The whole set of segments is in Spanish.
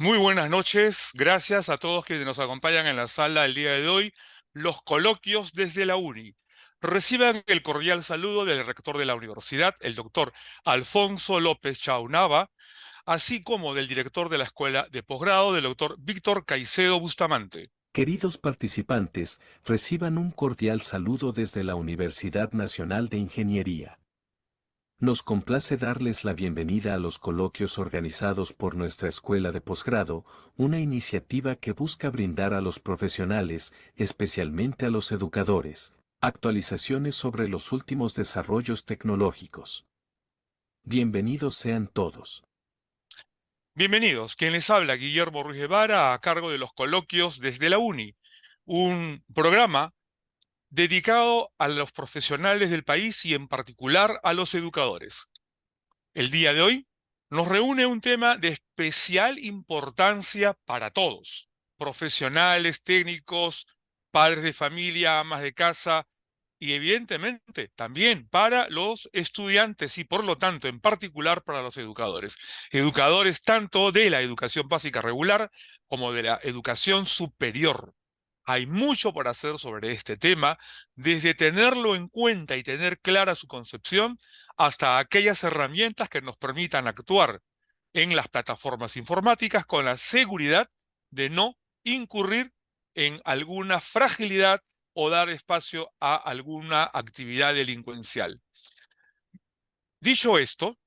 Muy buenas noches, gracias a todos quienes nos acompañan en la sala el día de hoy. Los coloquios desde la UNI. Reciban el cordial saludo del rector de la universidad, el doctor Alfonso López Chaunava, así como del director de la escuela de posgrado, del doctor Víctor Caicedo Bustamante. Queridos participantes, reciban un cordial saludo desde la Universidad Nacional de Ingeniería. Nos complace darles la bienvenida a los coloquios organizados por nuestra Escuela de Posgrado, una iniciativa que busca brindar a los profesionales, especialmente a los educadores, actualizaciones sobre los últimos desarrollos tecnológicos. Bienvenidos sean todos. Bienvenidos, quien les habla, Guillermo Ruiz Guevara, a cargo de los coloquios desde la UNI, un programa dedicado a los profesionales del país y en particular a los educadores. El día de hoy nos reúne un tema de especial importancia para todos, profesionales, técnicos, padres de familia, amas de casa y evidentemente también para los estudiantes y por lo tanto en particular para los educadores. Educadores tanto de la educación básica regular como de la educación superior. Hay mucho por hacer sobre este tema, desde tenerlo en cuenta y tener clara su concepción, hasta aquellas herramientas que nos permitan actuar en las plataformas informáticas con la seguridad de no incurrir en alguna fragilidad o dar espacio a alguna actividad delincuencial. Dicho esto,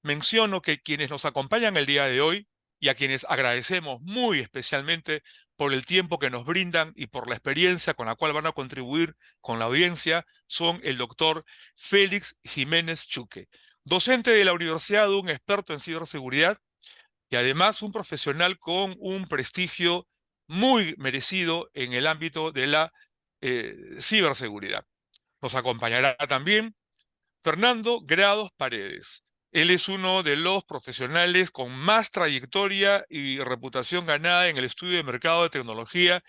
menciono que quienes nos acompañan el día de hoy y a quienes agradecemos muy especialmente por el tiempo que nos brindan y por la experiencia con la cual van a contribuir con la audiencia, son el doctor Félix Jiménez Chuque, docente de la universidad, un experto en ciberseguridad y además un profesional con un prestigio muy merecido en el ámbito de la ciberseguridad. Nos acompañará también Fernando Grados Paredes. Él es uno de los profesionales con más trayectoria y reputación ganada en el estudio de mercado de tecnología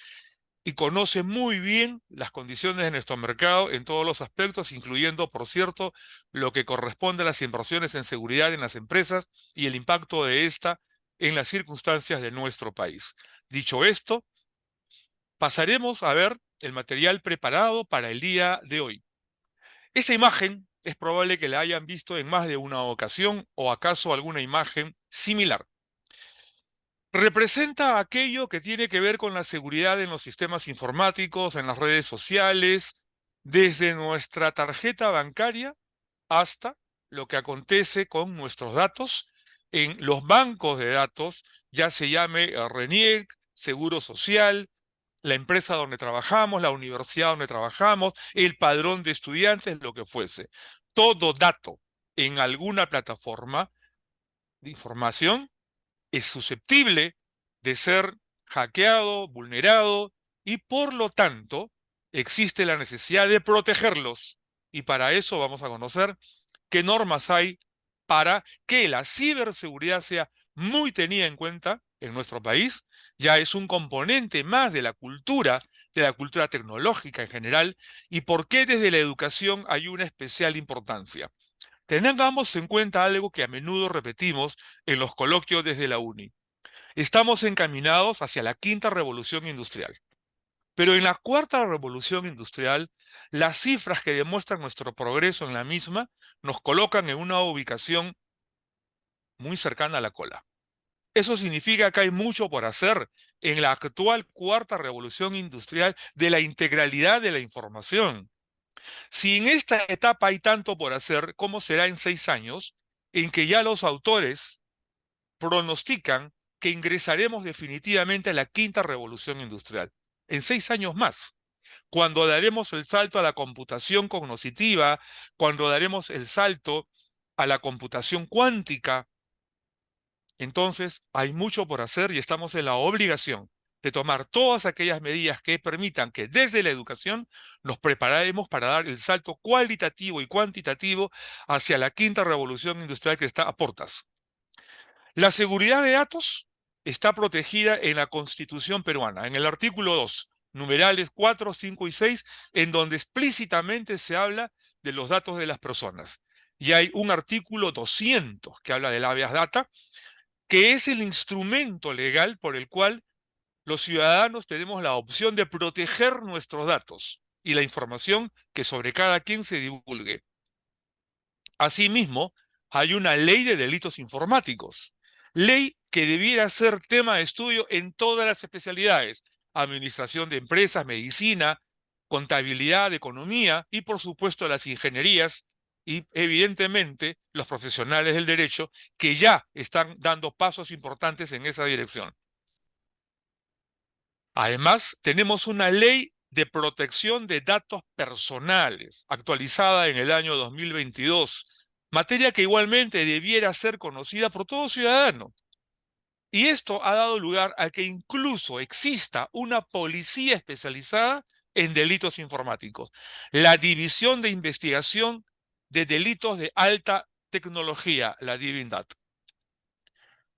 y conoce muy bien las condiciones de nuestro mercado en todos los aspectos, incluyendo, por cierto, lo que corresponde a las inversiones en seguridad en las empresas y el impacto de esta en las circunstancias de nuestro país. Dicho esto, pasaremos a ver el material preparado para el día de hoy. Esa imagen es probable que la hayan visto en más de una ocasión o acaso alguna imagen similar. Representa aquello que tiene que ver con la seguridad en los sistemas informáticos, en las redes sociales, desde nuestra tarjeta bancaria hasta lo que acontece con nuestros datos en los bancos de datos, ya se llame RENIEC, Seguro Social, la empresa donde trabajamos, la universidad donde trabajamos, el padrón de estudiantes, lo que fuese. Todo dato en alguna plataforma de información es susceptible de ser hackeado, vulnerado y por lo tanto existe la necesidad de protegerlos. Y para eso vamos a conocer qué normas hay para que la ciberseguridad sea muy tenida en cuenta en nuestro país. Ya es un componente más de la cultura tecnológica en general, y por qué desde la educación hay una especial importancia. Tengamos en cuenta algo que a menudo repetimos en los coloquios desde la UNI. Estamos encaminados hacia la quinta revolución industrial. Pero en la cuarta revolución industrial, las cifras que demuestran nuestro progreso en la misma nos colocan en una ubicación muy cercana a la cola. Eso significa que hay mucho por hacer en la actual cuarta revolución industrial de la integralidad de la información. Si en esta etapa hay tanto por hacer, ¿cómo será en 6 años en que ya los autores pronostican que ingresaremos definitivamente a la quinta revolución industrial? En 6 años más, cuando daremos el salto a la computación cognitiva, cuando daremos el salto a la computación cuántica, entonces hay mucho por hacer y estamos en la obligación de tomar todas aquellas medidas que permitan que desde la educación nos preparemos para dar el salto cualitativo y cuantitativo hacia la quinta revolución industrial que está a portas. La seguridad de datos está protegida en la Constitución peruana, en el artículo 2, numerales 4, 5 y 6, en donde explícitamente se habla de los datos de las personas. Y hay un artículo 200 que habla del habeas data, que es el instrumento legal por el cual los ciudadanos tenemos la opción de proteger nuestros datos y la información que sobre cada quien se divulgue. Asimismo, hay una ley de delitos informáticos, ley que debiera ser tema de estudio en todas las especialidades: administración de empresas, medicina, contabilidad, economía y por supuesto las ingenierías y evidentemente los profesionales del derecho que ya están dando pasos importantes en esa dirección. Además, tenemos una ley de protección de datos personales, actualizada en el año 2022, materia que igualmente debiera ser conocida por todo ciudadano. Y esto ha dado lugar a que incluso exista una policía especializada en delitos informáticos, la División de Investigación de Delitos de Alta Tecnología, la DIVINDAT.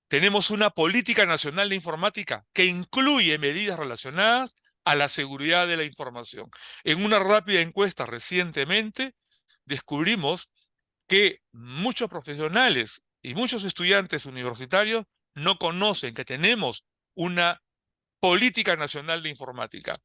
Tenemos una política nacional de informática que incluye medidas relacionadas a la seguridad de la información. En una rápida encuesta recientemente descubrimos que muchos profesionales y muchos estudiantes universitarios no conocen que tenemos una política nacional de informática.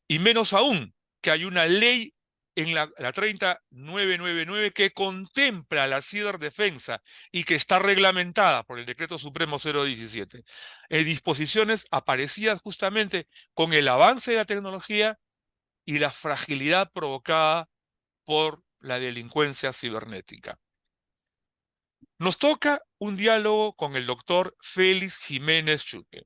Y menos aún que hay una ley en la 30999 que contempla la ciberdefensa y que está reglamentada por el Decreto Supremo 017. Disposiciones aparecidas justamente con el avance de la tecnología y la fragilidad provocada por la delincuencia cibernética. Nos toca un diálogo con el doctor Félix Jiménez Chuque.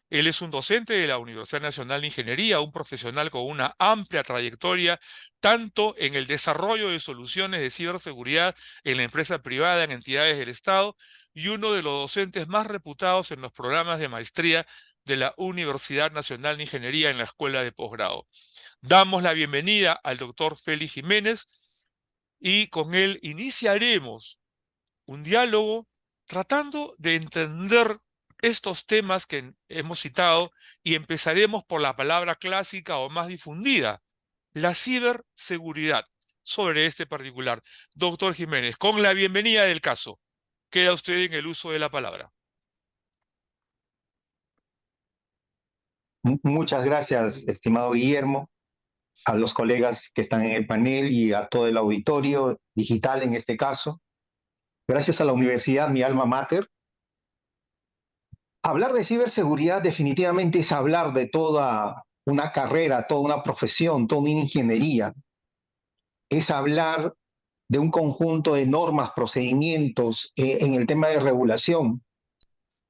Él es un docente de la Universidad Nacional de Ingeniería, un profesional con una amplia trayectoria, tanto en el desarrollo de soluciones de ciberseguridad en la empresa privada, en entidades del Estado, y uno de los docentes más reputados en los programas de maestría de la Universidad Nacional de Ingeniería en la Escuela de Posgrado. Damos la bienvenida al doctor Félix Jiménez y con él iniciaremos un diálogo tratando de entender estos temas que hemos citado y empezaremos por la palabra clásica o más difundida, la ciberseguridad, sobre este particular. Doctor Jiménez, con la bienvenida del caso, queda usted en el uso de la palabra. Muchas gracias, estimado Guillermo, a los colegas que están en el panel y a todo el auditorio digital en este caso. Gracias a la universidad, mi alma mater. Hablar de ciberseguridad definitivamente es hablar de toda una carrera, toda una profesión, toda una ingeniería. Es hablar de un conjunto de normas, procedimientos en el tema de regulación.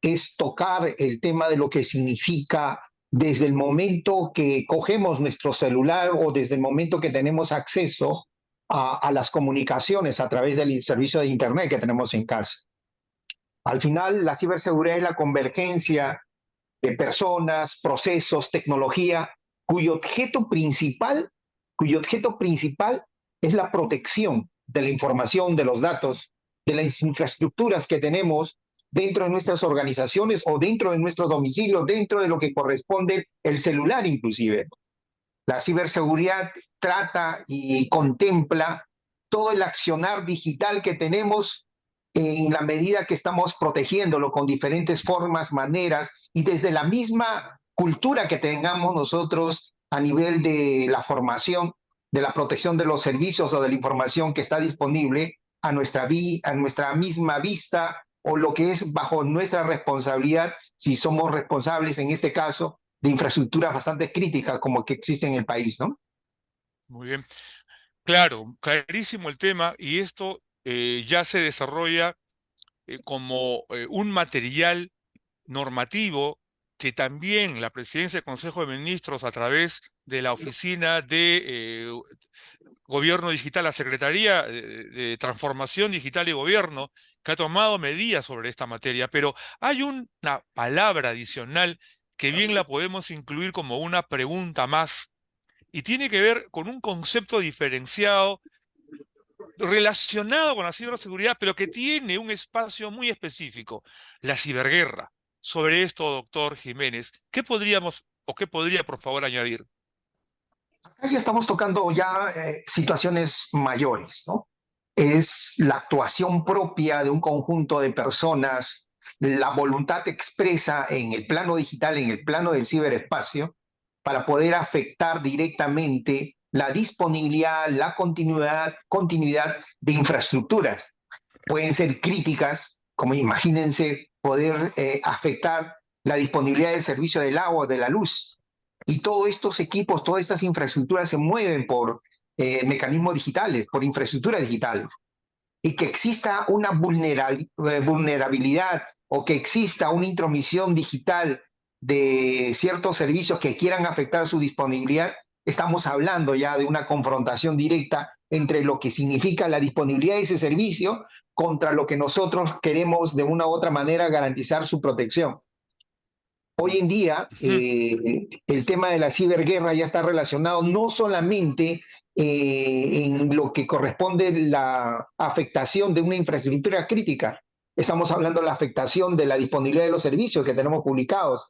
Es tocar el tema de lo que significa desde el momento que cogemos nuestro celular o desde el momento que tenemos acceso a las comunicaciones a través del servicio de Internet que tenemos en casa. Al final, la ciberseguridad es la convergencia de personas, procesos, tecnología, cuyo objeto principal es la protección de la información, de los datos, de las infraestructuras que tenemos dentro de nuestras organizaciones o dentro de nuestro domicilio, dentro de lo que corresponde el celular inclusive. La ciberseguridad trata y contempla todo el accionar digital que tenemos en la medida que estamos protegiéndolo con diferentes formas, maneras y desde la misma cultura que tengamos nosotros a nivel de la formación, de la protección de los servicios o de la información que está disponible a nuestra misma vista o lo que es bajo nuestra responsabilidad, si somos responsables en este caso de infraestructuras bastante críticas como que existen en el país, ¿no? Muy bien. Claro, clarísimo el tema, y esto ya se desarrolla como un material normativo que también la Presidencia del Consejo de Ministros, a través de la Oficina de Gobierno Digital, la Secretaría de Transformación Digital y Gobierno, que ha tomado medidas sobre esta materia. Pero hay una palabra adicional que bien la podemos incluir como una pregunta más, y tiene que ver con un concepto diferenciado relacionado con la ciberseguridad, pero que tiene un espacio muy específico: la ciberguerra. Sobre esto, doctor Jiménez, ¿qué podríamos o qué podría, por favor, añadir? Acá ya estamos tocando ya situaciones mayores, ¿no? Es la actuación propia de un conjunto de personas la voluntad expresa en el plano digital, en el plano del ciberespacio, para poder afectar directamente la disponibilidad, la continuidad de infraestructuras. Pueden ser críticas, como imagínense poder afectar la disponibilidad del servicio del agua, de la luz. Y todos estos equipos, todas estas infraestructuras se mueven por mecanismos digitales, por infraestructuras digitales. Y que exista una vulnerabilidad o que exista una intromisión digital de ciertos servicios que quieran afectar su disponibilidad, estamos hablando ya de una confrontación directa entre lo que significa la disponibilidad de ese servicio contra lo que nosotros queremos de una u otra manera garantizar su protección. Hoy en día, el tema de la ciberguerra ya está relacionado no solamente en lo que corresponde la afectación de una infraestructura crítica. Estamos hablando de la afectación de la disponibilidad de los servicios que tenemos publicados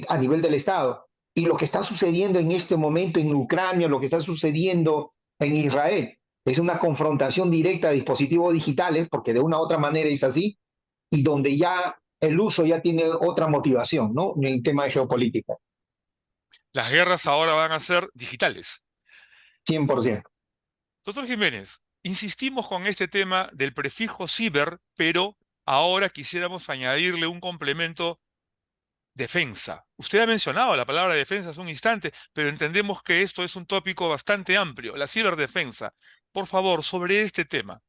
a nivel del Estado. Y lo que está sucediendo en este momento en Ucrania, lo que está sucediendo en Israel, es una confrontación directa de dispositivos digitales, porque de una u otra manera es así, y donde ya el uso ya tiene otra motivación, ¿no? En el tema de geopolítica, Las guerras ahora van a ser digitales. 100%. Doctor Jiménez, insistimos con este tema del prefijo ciber, pero ahora quisiéramos añadirle un complemento: defensa. Usted ha mencionado la palabra defensa hace un instante, pero entendemos que esto es un tópico bastante amplio, la ciberdefensa. Por favor, sobre este tema.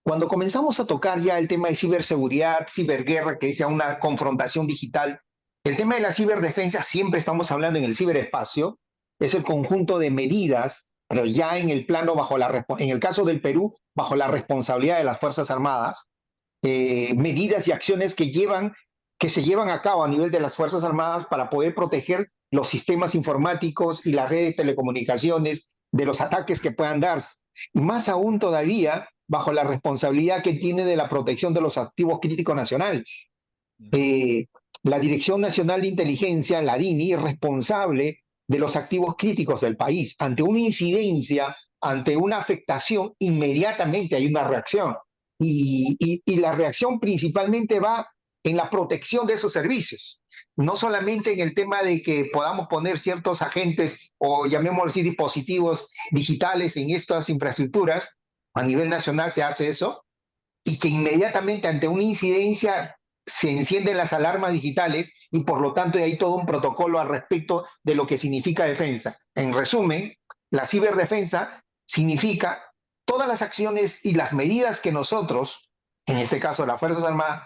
Cuando comenzamos a tocar ya el tema de ciberseguridad, ciberguerra, que es ya una confrontación digital, el tema de la ciberdefensa, siempre estamos hablando en el ciberespacio, es el conjunto de medidas, pero ya en el plano, en el caso del Perú, bajo la responsabilidad de las Fuerzas Armadas, medidas y acciones que se llevan a cabo a nivel de las Fuerzas Armadas para poder proteger los sistemas informáticos y las redes de telecomunicaciones de los ataques que puedan darse. Y más aún todavía bajo la responsabilidad que tiene de la protección de los activos críticos nacionales. La Dirección Nacional de Inteligencia, la DINI, es responsable de los activos críticos del país. Ante una incidencia, ante una afectación, inmediatamente hay una reacción. Y la reacción principalmente va en la protección de esos servicios, no solamente en el tema de que podamos poner ciertos agentes o llamémoslo así dispositivos digitales en estas infraestructuras. A nivel nacional se hace eso, y que inmediatamente ante una incidencia se encienden las alarmas digitales y por lo tanto hay todo un protocolo al respecto de lo que significa defensa. En resumen, la ciberdefensa significa todas las acciones y las medidas que nosotros, en este caso las Fuerzas Armadas,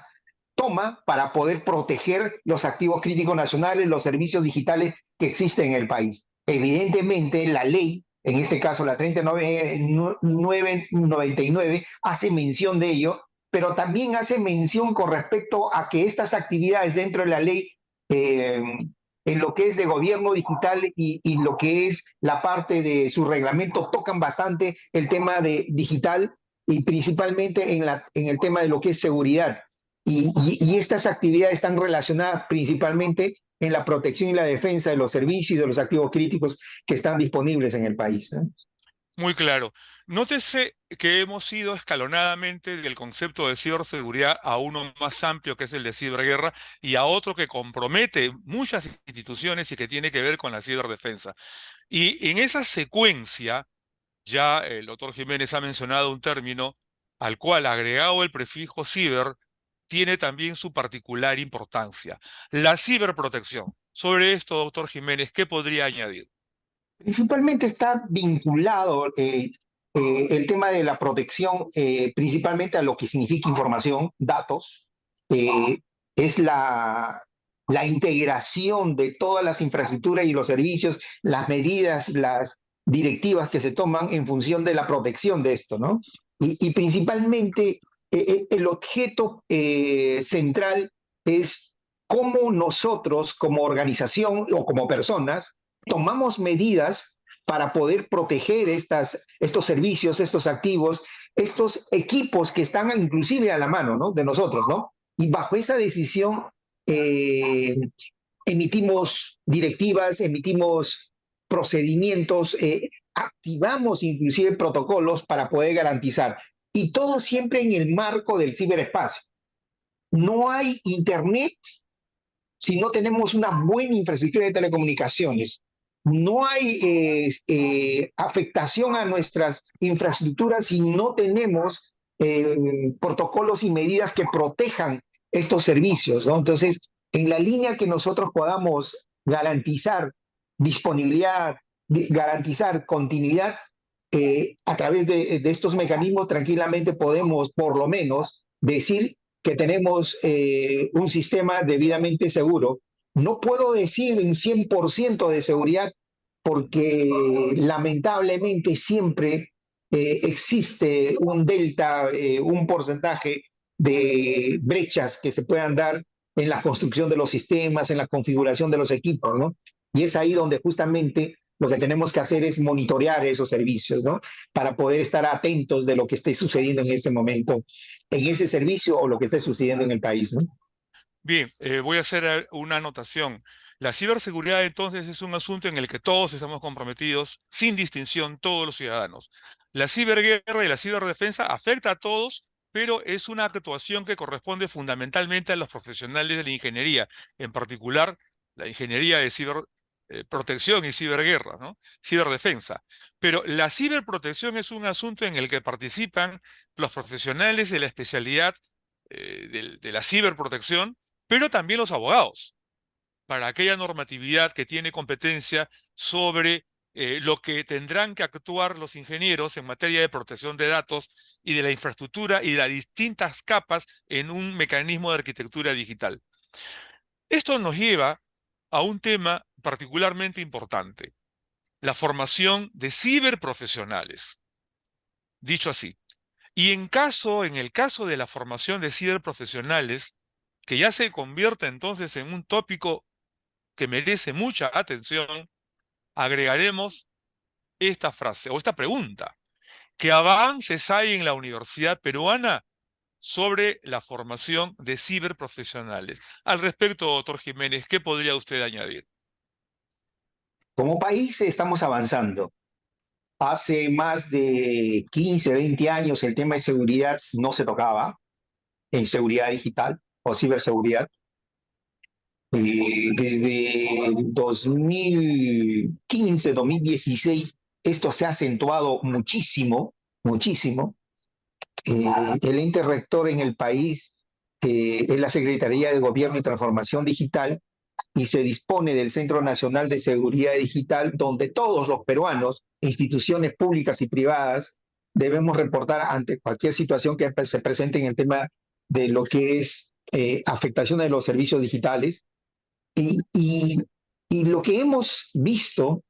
toma para poder proteger los activos críticos nacionales, los servicios digitales que existen en el país. Evidentemente, la ley, en este caso la 3999, hace mención de ello, pero también hace mención con respecto a que estas actividades dentro de la ley, en lo que es de gobierno digital y lo que es la parte de su reglamento, tocan bastante el tema de digital y principalmente en el tema de lo que es seguridad. Y estas actividades están relacionadas principalmente en la protección y la defensa de los servicios y de los activos críticos que están disponibles en el país, ¿eh? Muy claro. Nótese que hemos ido escalonadamente del concepto de ciberseguridad a uno más amplio, que es el de ciberguerra, y a otro que compromete muchas instituciones y que tiene que ver con la ciberdefensa. Y en esa secuencia, ya el doctor Jiménez ha mencionado un término al cual, agregado el prefijo ciber, tiene también su particular importancia: la ciberprotección. Sobre esto, doctor Jiménez, ¿qué podría añadir? Principalmente está vinculado el tema de la protección principalmente a lo que significa información, datos, eh, es la integración de todas las infraestructuras y los servicios, las medidas, las directivas que se toman en función de la protección de esto, ¿no? Y principalmente el objeto central es cómo nosotros como organización o como personas tomamos medidas para poder proteger estos servicios, estos activos, estos equipos que están inclusive a la mano, ¿no?, de nosotros, ¿no? Y bajo esa decisión emitimos directivas, emitimos procedimientos, activamos inclusive protocolos para poder garantizar. Y todo siempre en el marco del ciberespacio. No hay internet si no tenemos una buena infraestructura de telecomunicaciones. No hay afectación a nuestras infraestructuras si no tenemos protocolos y medidas que protejan estos servicios, ¿no? Entonces, en la línea que nosotros podamos garantizar disponibilidad, garantizar continuidad, a través de estos mecanismos tranquilamente podemos por lo menos decir que tenemos un sistema debidamente seguro. No puedo decir un 100% de seguridad porque lamentablemente siempre existe un delta, un porcentaje de brechas que se puedan dar en la construcción de los sistemas, en la configuración de los equipos, ¿no? Y es ahí donde justamente lo que tenemos que hacer es monitorear esos servicios, ¿no? Para poder estar atentos de lo que esté sucediendo en este momento en ese servicio o lo que esté sucediendo en el país, ¿no? Bien, voy a hacer una anotación. La ciberseguridad entonces es un asunto en el que todos estamos comprometidos, sin distinción, todos los ciudadanos. La ciberguerra y la ciberdefensa afecta a todos, pero es una actuación que corresponde fundamentalmente a los profesionales de la ingeniería, en particular la ingeniería de ciberprotección y ciberguerra, ¿no? Ciberdefensa. Pero la ciberprotección es un asunto en el que participan los profesionales de la especialidad de la ciberprotección, pero también los abogados, para aquella normatividad que tiene competencia sobre lo que tendrán que actuar los ingenieros en materia de protección de datos y de la infraestructura y de las distintas capas en un mecanismo de arquitectura digital. Esto nos lleva a un tema particularmente importante, la formación de ciberprofesionales. Dicho así, y en el caso de la formación de ciberprofesionales, que ya se convierte entonces en un tópico que merece mucha atención, agregaremos esta frase o esta pregunta. ¿Qué avances hay en la Universidad Peruana sobre la formación de ciberprofesionales? Al respecto, doctor Jiménez, ¿qué podría usted añadir? Como país estamos avanzando. Hace más de 15, 20 años el tema de seguridad no se tocaba en seguridad digital o ciberseguridad. Desde 2015, 2016, esto se ha acentuado muchísimo, muchísimo. El ente rector en el país es la Secretaría de Gobierno y Transformación Digital y se dispone del Centro Nacional de Seguridad Digital, donde todos los peruanos, instituciones públicas y privadas, debemos reportar ante cualquier situación que se presente en el tema de lo que es afectación de los servicios digitales. Y lo que hemos visto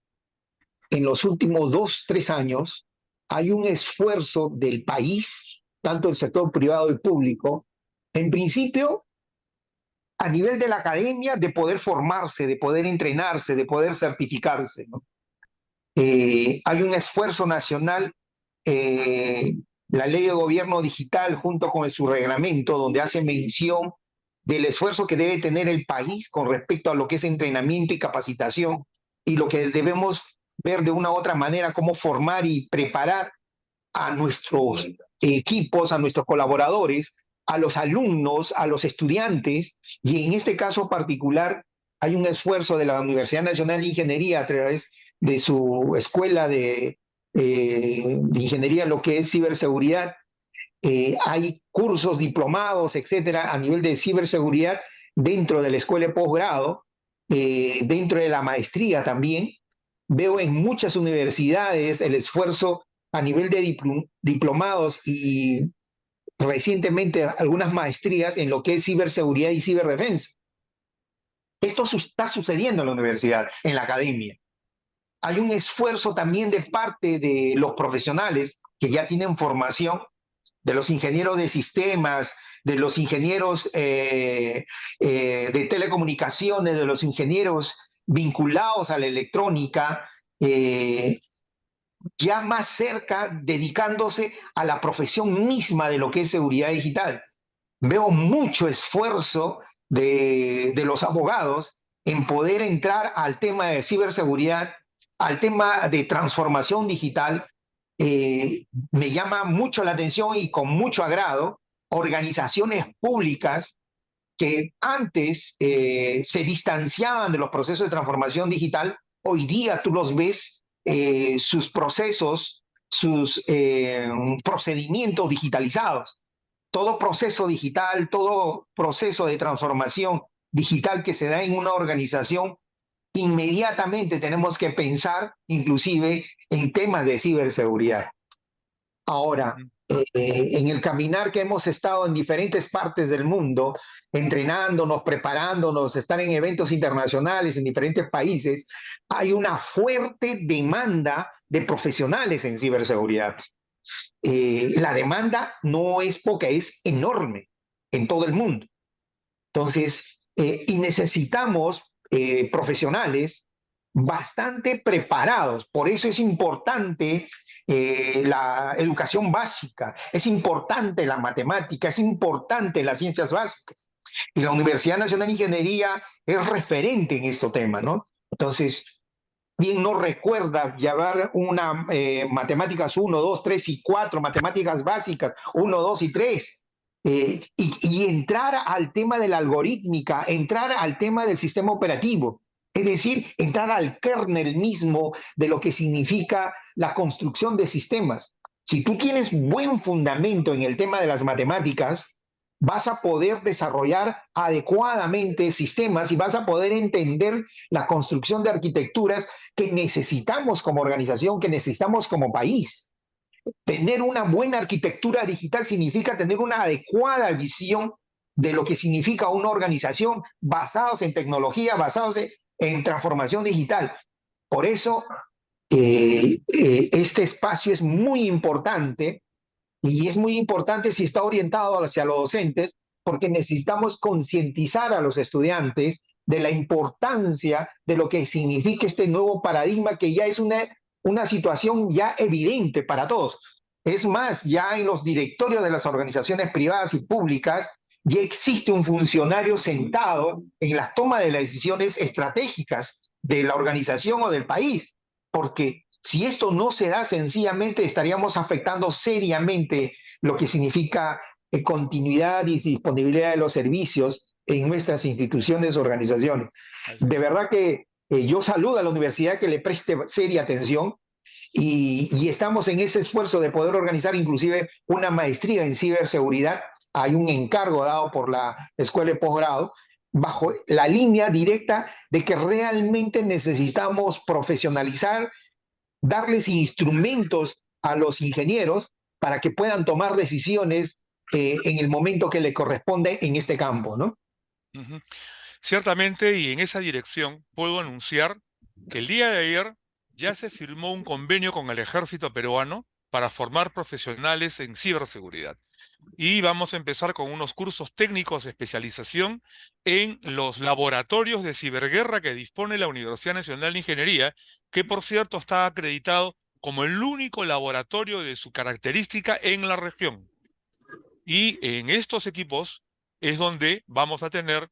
en los últimos 2, 3 años, hay un esfuerzo del país, tanto el sector privado y público, en principio a nivel de la academia, de poder formarse, de poder entrenarse, de poder certificarse, ¿no? Hay un esfuerzo nacional, la ley de gobierno digital junto con su reglamento, donde hace mención del esfuerzo que debe tener el país con respecto a lo que es entrenamiento y capacitación y lo que debemos ver de una u otra manera, cómo formar y preparar a nuestros equipos, a nuestros colaboradores, a los alumnos, a los estudiantes, y en este caso particular hay un esfuerzo de la Universidad Nacional de Ingeniería a través de su escuela de ingeniería, lo que es ciberseguridad. Hay cursos, diplomados, etcétera, a nivel de ciberseguridad dentro de la escuela de posgrado, dentro de la maestría también. Veo en muchas universidades el esfuerzo a nivel de diplomados y recientemente algunas maestrías en lo que es ciberseguridad y ciberdefensa. Esto está sucediendo en la universidad, en la academia. Hay un esfuerzo también de parte de los profesionales que ya tienen formación, de los ingenieros de sistemas, de los ingenieros de telecomunicaciones, de los ingenieros vinculados a la electrónica, ya más cerca, dedicándose a la profesión misma de lo que es seguridad digital. Veo mucho esfuerzo de los abogados en poder entrar al tema de ciberseguridad, al tema de transformación digital. Me llama mucho la atención y con mucho agrado organizaciones públicas que antes se distanciaban de los procesos de transformación digital, hoy día tú los ves, sus procesos, sus procedimientos digitalizados. Todo proceso digital, todo proceso de transformación digital que se da en una organización, inmediatamente tenemos que pensar inclusive en temas de ciberseguridad. Ahora, Ujú. en el caminar que hemos estado en diferentes partes del mundo, entrenándonos, preparándonos, estar en eventos internacionales en diferentes países, hay una fuerte demanda de profesionales en ciberseguridad. La demanda no es poca, es enorme en todo el mundo. Entonces, y necesitamos profesionales bastante preparados. Por eso es importante la educación básica, es importante la matemática, es importante las ciencias básicas. Y la Universidad Nacional de Ingeniería es referente en este tema, ¿no? Entonces, bien no recuerda llevar una matemáticas 1, 2, 3 y 4, matemáticas básicas 1, 2 y 3, y entrar al tema de la algorítmica, entrar al tema del sistema operativo, es decir, entrar al kernel mismo de lo que significa la construcción de sistemas. Si tú tienes buen fundamento en el tema de las matemáticas, vas a poder desarrollar adecuadamente sistemas y vas a poder entender la construcción de arquitecturas que necesitamos como organización, que necesitamos como país. Tener una buena arquitectura digital significa tener una adecuada visión de lo que significa una organización basados en tecnología, basados en transformación digital. Por eso, este espacio es muy importante y es muy importante si está orientado hacia los docentes, porque necesitamos concientizar a los estudiantes de la importancia de lo que significa este nuevo paradigma que ya es una situación ya evidente para todos. Es más, ya en los directorios de las organizaciones privadas y públicas ya existe un funcionario sentado en la toma de las decisiones estratégicas de la organización o del país, porque si esto no se da, sencillamente estaríamos afectando seriamente lo que significa continuidad y disponibilidad de los servicios en nuestras instituciones o organizaciones. Así De es. verdad que yo saludo a la universidad que le preste seria atención y estamos en ese esfuerzo de poder organizar inclusive una maestría en ciberseguridad. Hay un encargo dado por la escuela de posgrado bajo la línea directa de que realmente necesitamos profesionalizar, darles instrumentos a los ingenieros para que puedan tomar decisiones en el momento que le corresponde en este campo, ¿no? Ujú. Ciertamente, y en esa dirección puedo anunciar que el día de ayer ya se firmó un convenio con el ejército peruano para formar profesionales en ciberseguridad. Y vamos a empezar con unos cursos técnicos de especialización en los laboratorios de ciberguerra que dispone la Universidad Nacional de Ingeniería, que por cierto está acreditado como el único laboratorio de su característica en la región. Y en estos equipos es donde vamos a tener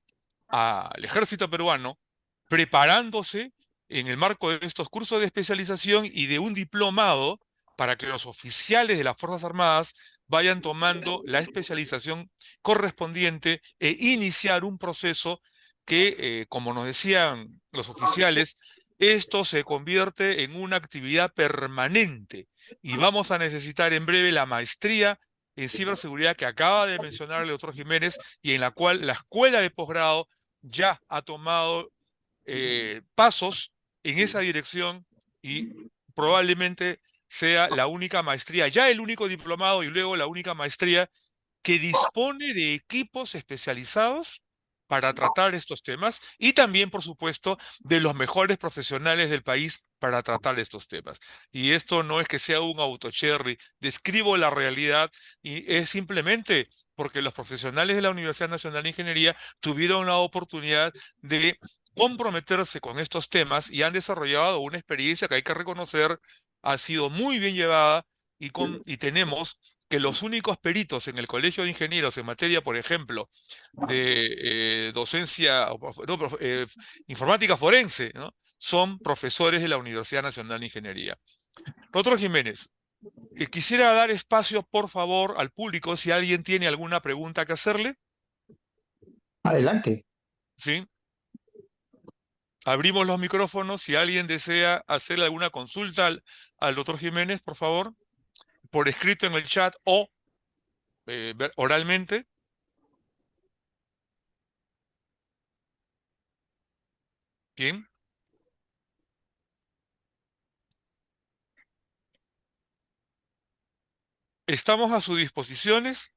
al ejército peruano preparándose en el marco de estos cursos de especialización y de un diplomado para que los oficiales de las Fuerzas Armadas vayan tomando la especialización correspondiente e iniciar un proceso que, como nos decían los oficiales, esto se convierte en una actividad permanente y vamos a necesitar en breve la maestría en ciberseguridad que acaba de mencionar el doctor Jiménez y en la cual la escuela de posgrado ya ha tomado pasos en esa dirección y probablemente sea la única maestría, ya el único diplomado y luego la única maestría que dispone de equipos especializados para tratar estos temas y también, por supuesto, de los mejores profesionales del país para tratar estos temas. Y esto no es que sea un autocherry, describo la realidad y es simplemente porque los profesionales de la Universidad Nacional de Ingeniería tuvieron la oportunidad de comprometerse con estos temas y han desarrollado una experiencia que hay que reconocer ha sido muy bien llevada y tenemos que los únicos peritos en el Colegio de Ingenieros en materia, por ejemplo, de docencia, no, informática forense, ¿no? Son profesores de la Universidad Nacional de Ingeniería. Doctor Jiménez, quisiera dar espacio, por favor, al público si alguien tiene alguna pregunta que hacerle. Adelante. ¿Sí? Abrimos los micrófonos. Si alguien desea hacer alguna consulta al doctor Jiménez, por favor, por escrito en el chat o oralmente. Bien. Estamos a sus disposiciones.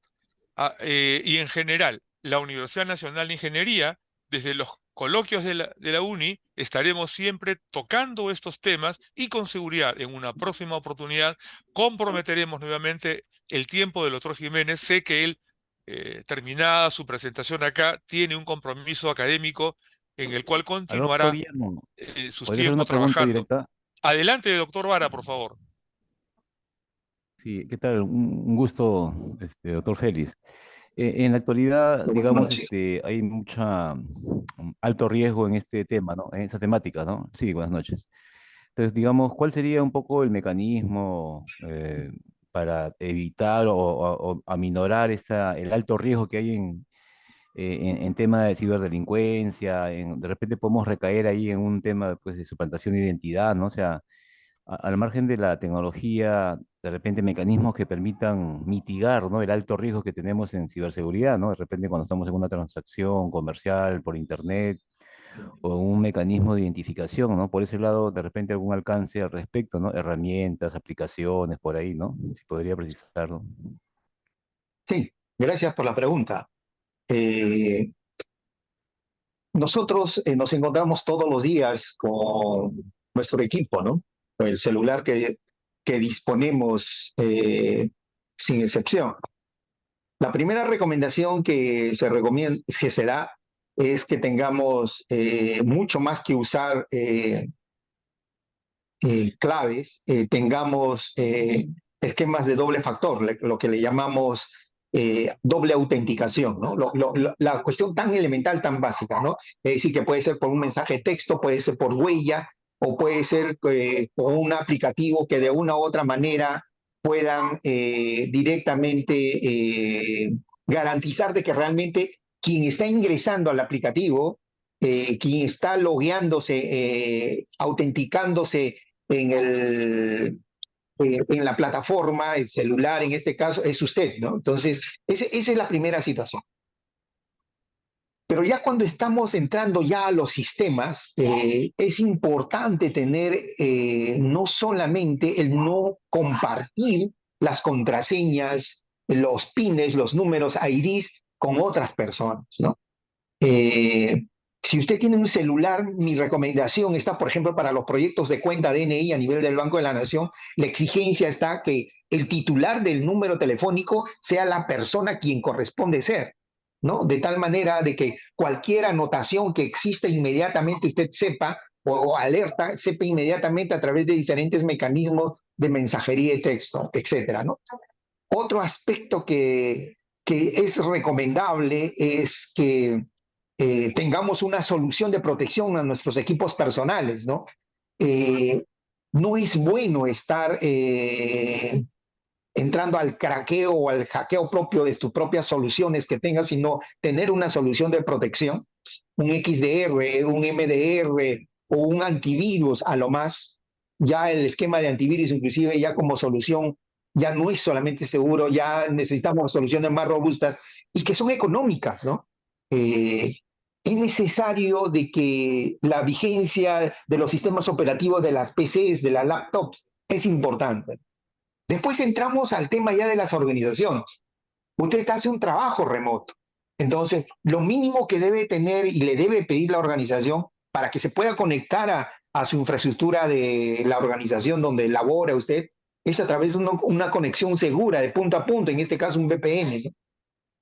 Y en general, la Universidad Nacional de Ingeniería, desde los coloquios de la UNI, estaremos siempre tocando estos temas y con seguridad en una próxima oportunidad comprometeremos nuevamente el tiempo del doctor Jiménez. Sé que él, terminada su presentación acá, tiene un compromiso académico en el cual Aló, continuará doctor Guillermo, sus ¿podría hacer una tiempos pregunta trabajando. directa? Adelante, doctor Vara, por favor. Sí, ¿qué tal? Un gusto, doctor Félix. En la actualidad, Buenas digamos, noches. hay mucha alto riesgo en este tema, ¿no? En esta temática, ¿no? Sí, buenas noches. Entonces, digamos, ¿cuál sería un poco el mecanismo para evitar o aminorar el alto riesgo que hay en tema de ciberdelincuencia? De repente podemos recaer ahí en un tema, pues, de suplantación de identidad, ¿no? O sea, al margen de la tecnología, de repente mecanismos que permitan mitigar, ¿no? El alto riesgo que tenemos en ciberseguridad, ¿no? De repente cuando estamos en una transacción comercial por internet o un mecanismo de identificación, ¿no? Por ese lado, de repente algún alcance al respecto, ¿no? Herramientas, aplicaciones, por ahí, ¿no? Si podría precisarlo. Sí, gracias por la pregunta. Eh, Nosotros nos encontramos todos los días con nuestro equipo, ¿no? Con el celular que disponemos sin excepción. La primera recomendación que se da es que tengamos mucho más que usar claves, tengamos esquemas de doble factor, lo que le llamamos doble autenticación, ¿no? La cuestión tan elemental, tan básica, ¿no? Es decir, que puede ser por un mensaje de texto, puede ser por huella, o puede ser por un aplicativo que de una u otra manera puedan directamente garantizar de que realmente quien está ingresando al aplicativo, quien está logueándose, autenticándose en, en la plataforma, el celular en este caso, es usted, ¿no? Entonces, esa es la primera situación. Pero ya cuando estamos entrando ya a los sistemas, es importante tener no solamente el no compartir las contraseñas, los pines, los números IDs con otras personas, ¿no? Eh, si usted tiene un celular, mi recomendación está, por ejemplo, para los proyectos de cuenta DNI a nivel del Banco de la Nación, la exigencia está que el titular del número telefónico sea la persona quien corresponde ser, ¿no? De tal manera de que cualquier anotación que exista inmediatamente usted sepa o alerta, sepa inmediatamente a través de diferentes mecanismos de mensajería de texto, etcétera, ¿no? Otro aspecto que es recomendable es que tengamos una solución de protección a nuestros equipos personales, ¿no? No es bueno estar entrando al craqueo o al hackeo propio de tus propias soluciones que tengas, sino tener una solución de protección, un XDR, un MDR o un antivirus a lo más. Ya el esquema de antivirus, inclusive ya como solución, ya no es solamente seguro, ya necesitamos soluciones más robustas y que son económicas, ¿no? Es necesario de que la vigencia de los sistemas operativos de las PCs, de las laptops, es importante. Después entramos al tema ya de las organizaciones. Usted hace un trabajo remoto. Entonces, lo mínimo que debe tener y le debe pedir la organización para que se pueda conectar a su infraestructura de la organización donde labora usted es a través de una conexión segura de punto a punto, en este caso un VPN, ¿no?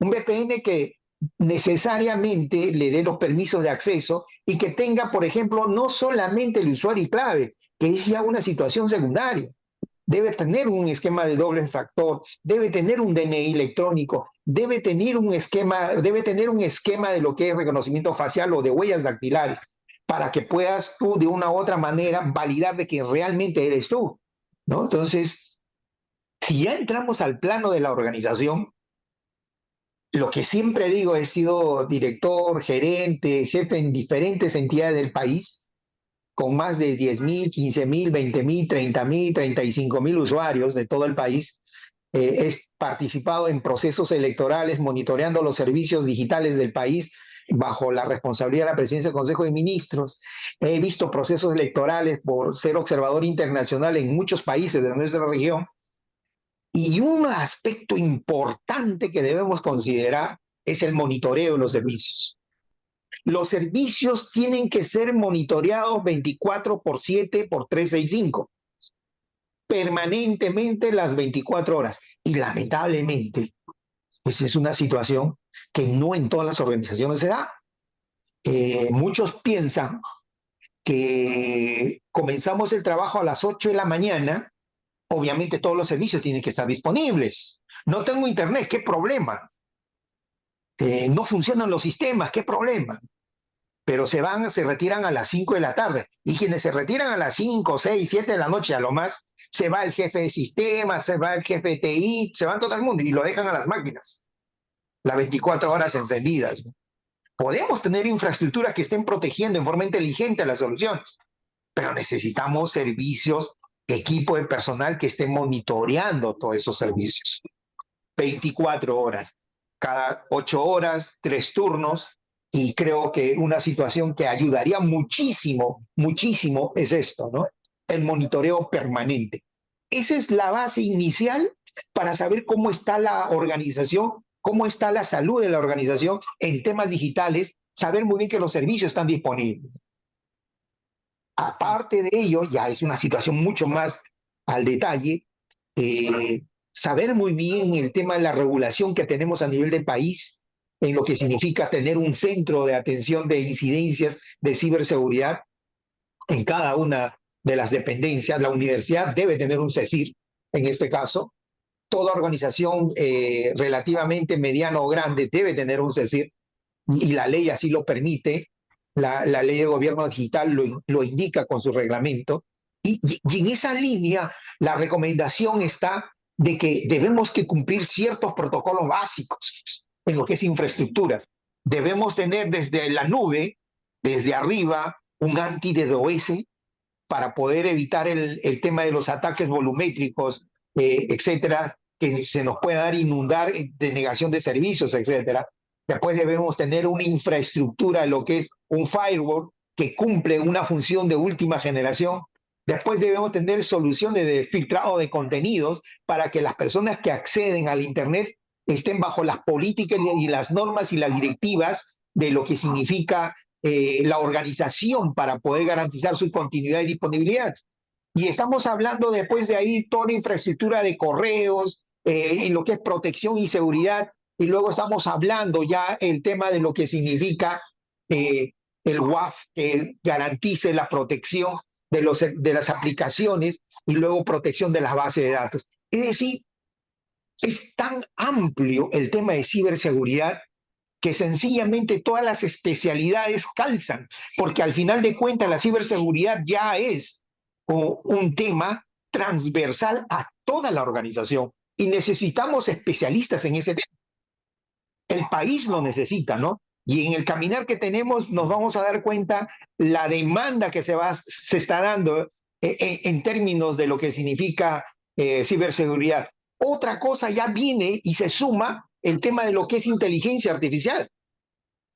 Un VPN que necesariamente le dé los permisos de acceso y que tenga, por ejemplo, no solamente el usuario y clave, que es ya una situación secundaria. Debe tener un esquema de doble factor, debe tener un DNI electrónico, debe tener un esquema de lo que es reconocimiento facial o de huellas dactilares, para que puedas tú de una u otra manera validar de que realmente eres tú, ¿no? Entonces, si ya entramos al plano de la organización, Lo que siempre digo, he sido director, gerente, jefe en diferentes entidades del país, con más de 10.000, 15.000, 20.000, 30.000, 35.000 usuarios de todo el país. He participado en procesos electorales, monitoreando los servicios digitales del país bajo la responsabilidad de la presidencia del Consejo de Ministros. He visto procesos electorales por ser observador internacional en muchos países de nuestra región. Y un aspecto importante que debemos considerar es el monitoreo de los servicios. Los servicios tienen que ser monitoreados 24/7 por 365, permanentemente las 24 horas. Y lamentablemente, esa es una situación que no en todas las organizaciones se da. Muchos piensan que comenzamos el trabajo a las 8 de la mañana, obviamente todos los servicios tienen que estar disponibles. No tengo internet, ¿qué problema? No funcionan los sistemas, ¿qué problema? Pero se retiran a las 5 de la tarde. Y quienes se retiran a las 5, 6, 7 de la noche, a lo más, se va el jefe de sistemas, se va el jefe de TI, se va todo el mundo y lo dejan a las máquinas, las 24 horas encendidas. Podemos tener infraestructuras que estén protegiendo en forma inteligente las soluciones, pero necesitamos servicios, equipo de personal que esté monitoreando todos esos servicios. 24 horas, cada 8 horas, 3 turnos, y creo que una situación que ayudaría muchísimo, muchísimo es esto, ¿no? El monitoreo permanente. Esa es la base inicial para saber cómo está la organización, cómo está la salud de la organización en temas digitales, saber muy bien que los servicios están disponibles. Aparte de ello, ya es una situación mucho más al detalle, saber muy bien el tema de la regulación que tenemos a nivel de país, en lo que significa tener un centro de atención de incidencias de ciberseguridad en cada una de las dependencias. La universidad debe tener un CECIR, en este caso. Toda organización relativamente mediana o grande debe tener un CECIR, y la ley así lo permite. La ley de gobierno digital lo indica con su reglamento. Y en esa línea, la recomendación está de que debemos que cumplir ciertos protocolos básicos en lo que es infraestructuras. Debemos tener desde la nube, desde arriba, un anti-DDoS para poder evitar el tema de los ataques volumétricos, etcétera, que se nos pueda dar inundar de negación de servicios, etcétera. Después debemos tener una infraestructura, lo que es un firewall, que cumple una función de última generación. Después debemos tener soluciones de filtrado de contenidos para que las personas que acceden al Internet estén bajo las políticas y las normas y las directivas de lo que significa la organización para poder garantizar su continuidad y disponibilidad. Y estamos hablando después de ahí toda la infraestructura de correos, en lo que es protección y seguridad, y luego estamos hablando ya el tema de lo que significa el WAF, que garantice la protección de las aplicaciones y luego protección de las bases de datos. Es decir, es tan amplio el tema de ciberseguridad que sencillamente todas las especialidades calzan, porque al final de cuentas la ciberseguridad ya es un tema transversal a toda la organización y necesitamos especialistas en ese tema. El país lo necesita, ¿no? Y en el caminar que tenemos nos vamos a dar cuenta la demanda que se está dando en términos de lo que significa ciberseguridad. Otra cosa ya viene y se suma el tema de lo que es inteligencia artificial.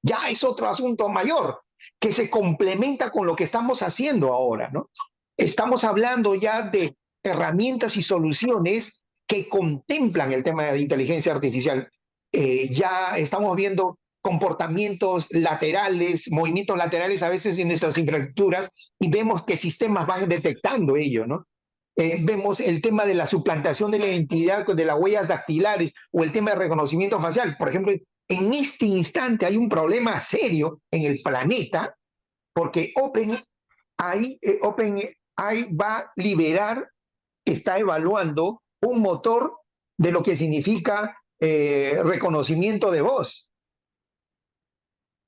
Ya es otro asunto mayor que se complementa con lo que estamos haciendo ahora, ¿no? Estamos hablando ya de herramientas y soluciones que contemplan el tema de inteligencia artificial. Ya estamos viendo comportamientos laterales, movimientos laterales a veces en nuestras infraestructuras y vemos que sistemas van detectando ello, ¿no? Vemos el tema de la suplantación de la identidad de las huellas dactilares o el tema de reconocimiento facial. Por ejemplo, en este instante hay un problema serio en el planeta porque OpenAI va a liberar, está evaluando un motor de lo que significa reconocimiento de voz.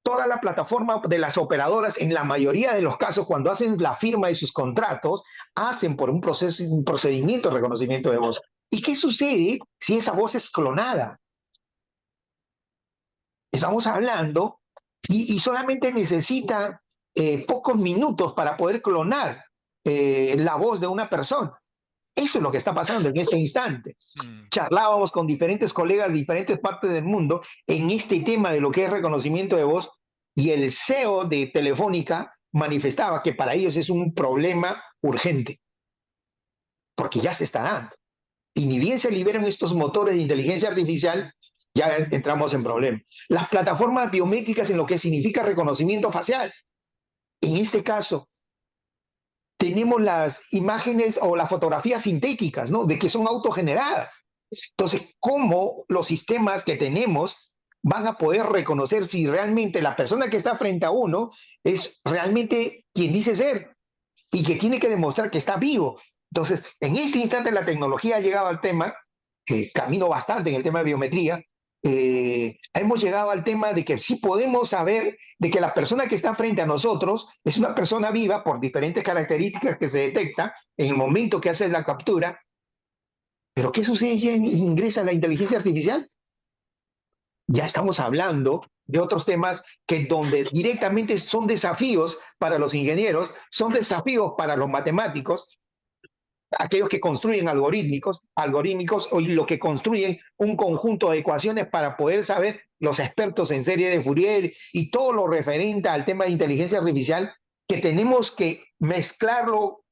Toda la plataforma de las operadoras, en la mayoría de los casos, cuando hacen la firma de sus contratos, hacen por un procedimiento de reconocimiento de voz. ¿Y qué sucede si esa voz es clonada? Estamos hablando y solamente necesita pocos minutos para poder clonar la voz de una persona. Eso es lo que está pasando en este instante. Charlábamos con diferentes colegas de diferentes partes del mundo en este tema de lo que es reconocimiento de voz y el CEO de Telefónica manifestaba que para ellos es un problema urgente, porque ya se está dando. Y ni bien se liberan estos motores de inteligencia artificial, ya entramos en problemas. Las plataformas biométricas en lo que significa reconocimiento facial. En este caso, tenemos las imágenes o las fotografías sintéticas, ¿no? De que son autogeneradas. Entonces, ¿cómo los sistemas que tenemos van a poder reconocer si realmente la persona que está frente a uno es realmente quien dice ser y que tiene que demostrar que está vivo? Entonces, en este instante la tecnología ha llegado al tema, camino bastante en el tema de biometría, hemos llegado al tema de que sí podemos saber de que la persona que está frente a nosotros es una persona viva por diferentes características que se detectan en el momento que hace la captura. Pero ¿qué sucede ya ingresa la inteligencia artificial? Ya estamos hablando de otros temas que donde directamente son desafíos para los ingenieros, son desafíos para los matemáticos, aquellos que construyen algorítmicos o lo que construyen un conjunto de ecuaciones para poder saber los expertos en serie de Fourier y todo lo referente al tema de inteligencia artificial, que tenemos que mezclarlo,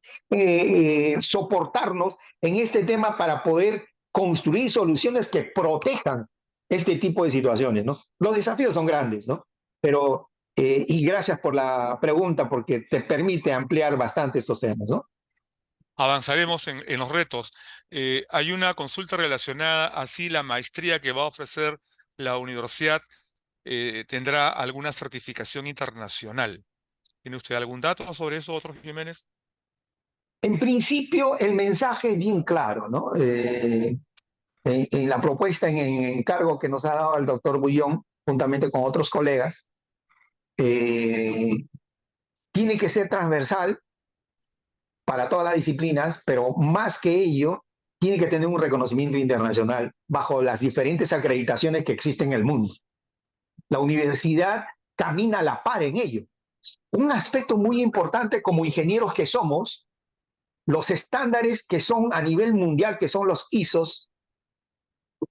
soportarnos en este tema para poder construir soluciones que protejan este tipo de situaciones, ¿no? Los desafíos son grandes, ¿no? Pero, y gracias por la pregunta, porque te permite ampliar bastante estos temas, ¿no? Avanzaremos en los retos. Hay una consulta relacionada a si la maestría que va a ofrecer la universidad tendrá alguna certificación internacional. ¿Tiene usted algún dato sobre eso, otro Jiménez? En principio, el mensaje es bien claro, ¿no? En la propuesta, en el encargo que nos ha dado el doctor Bullón, juntamente con otros colegas, eh, tiene que ser transversal para todas las disciplinas, pero más que ello, tiene que tener un reconocimiento internacional bajo las diferentes acreditaciones que existen en el mundo. La universidad camina a la par en ello. Un aspecto muy importante como ingenieros que somos, los estándares que son a nivel mundial, que son los ISOs,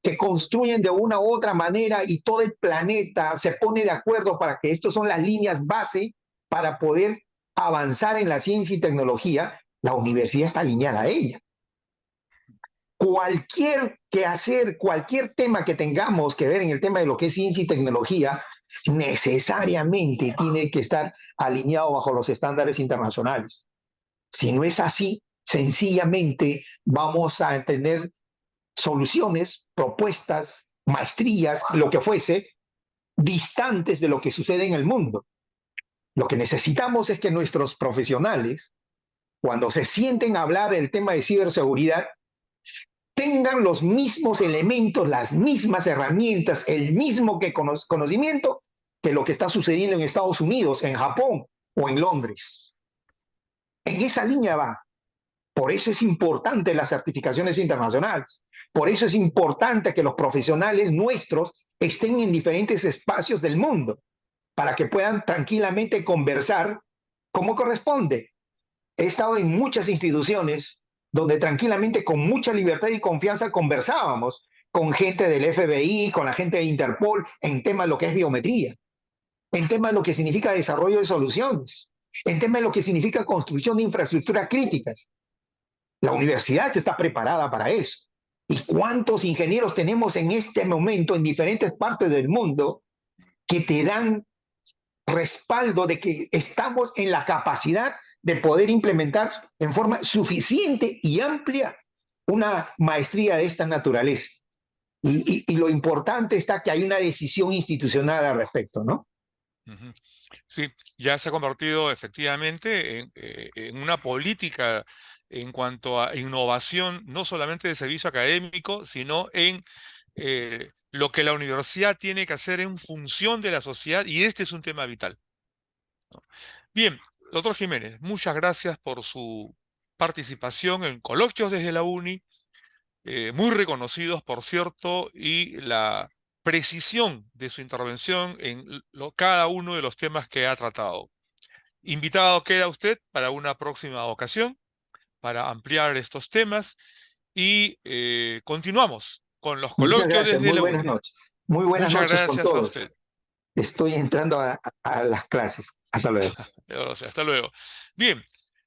que construyen de una u otra manera y todo el planeta se pone de acuerdo para que estas son las líneas base para poder avanzar en la ciencia y tecnología, la universidad está alineada a ella. Cualquier quehacer, cualquier tema que tengamos que ver en el tema de lo que es ciencia y tecnología, necesariamente tiene que estar alineado bajo los estándares internacionales. Si no es así, sencillamente vamos a tener soluciones, propuestas, maestrías, lo que fuese, distantes de lo que sucede en el mundo. Lo que necesitamos es que nuestros profesionales, cuando se sienten a hablar del tema de ciberseguridad, tengan los mismos elementos, las mismas herramientas, el mismo conocimiento que lo que está sucediendo en Estados Unidos, en Japón o en Londres. En esa línea va. Por eso es importante las certificaciones internacionales. Por eso es importante que los profesionales nuestros estén en diferentes espacios del mundo para que puedan tranquilamente conversar como corresponde. He estado en muchas instituciones donde tranquilamente, con mucha libertad y confianza, conversábamos con gente del FBI, con la gente de Interpol, en temas de lo que es biometría, en temas de lo que significa desarrollo de soluciones, en temas de lo que significa construcción de infraestructuras críticas. La universidad está preparada para eso. ¿Y cuántos ingenieros tenemos en este momento en diferentes partes del mundo que te dan respaldo de que estamos en la capacidad de poder implementar en forma suficiente y amplia una maestría de esta naturaleza? Y lo importante está que hay una decisión institucional al respecto, ¿no? Sí, ya se ha convertido efectivamente en una política en cuanto a innovación, no solamente de servicio académico, sino en lo que la universidad tiene que hacer en función de la sociedad, y este es un tema vital, ¿no? Bien, doctor Jiménez, muchas gracias por su participación en Coloquios desde la UNI, muy reconocidos, por cierto, y la precisión de su intervención en cada uno de los temas que ha tratado. Invitado queda usted para una próxima ocasión, para ampliar estos temas y continuamos con los Muchas coloquios gracias, desde muy la buenas UNI. noches. Muy buenas Muchas noches con gracias a todos. usted. Estoy entrando a las clases. Hasta luego. O sea, hasta luego. Bien,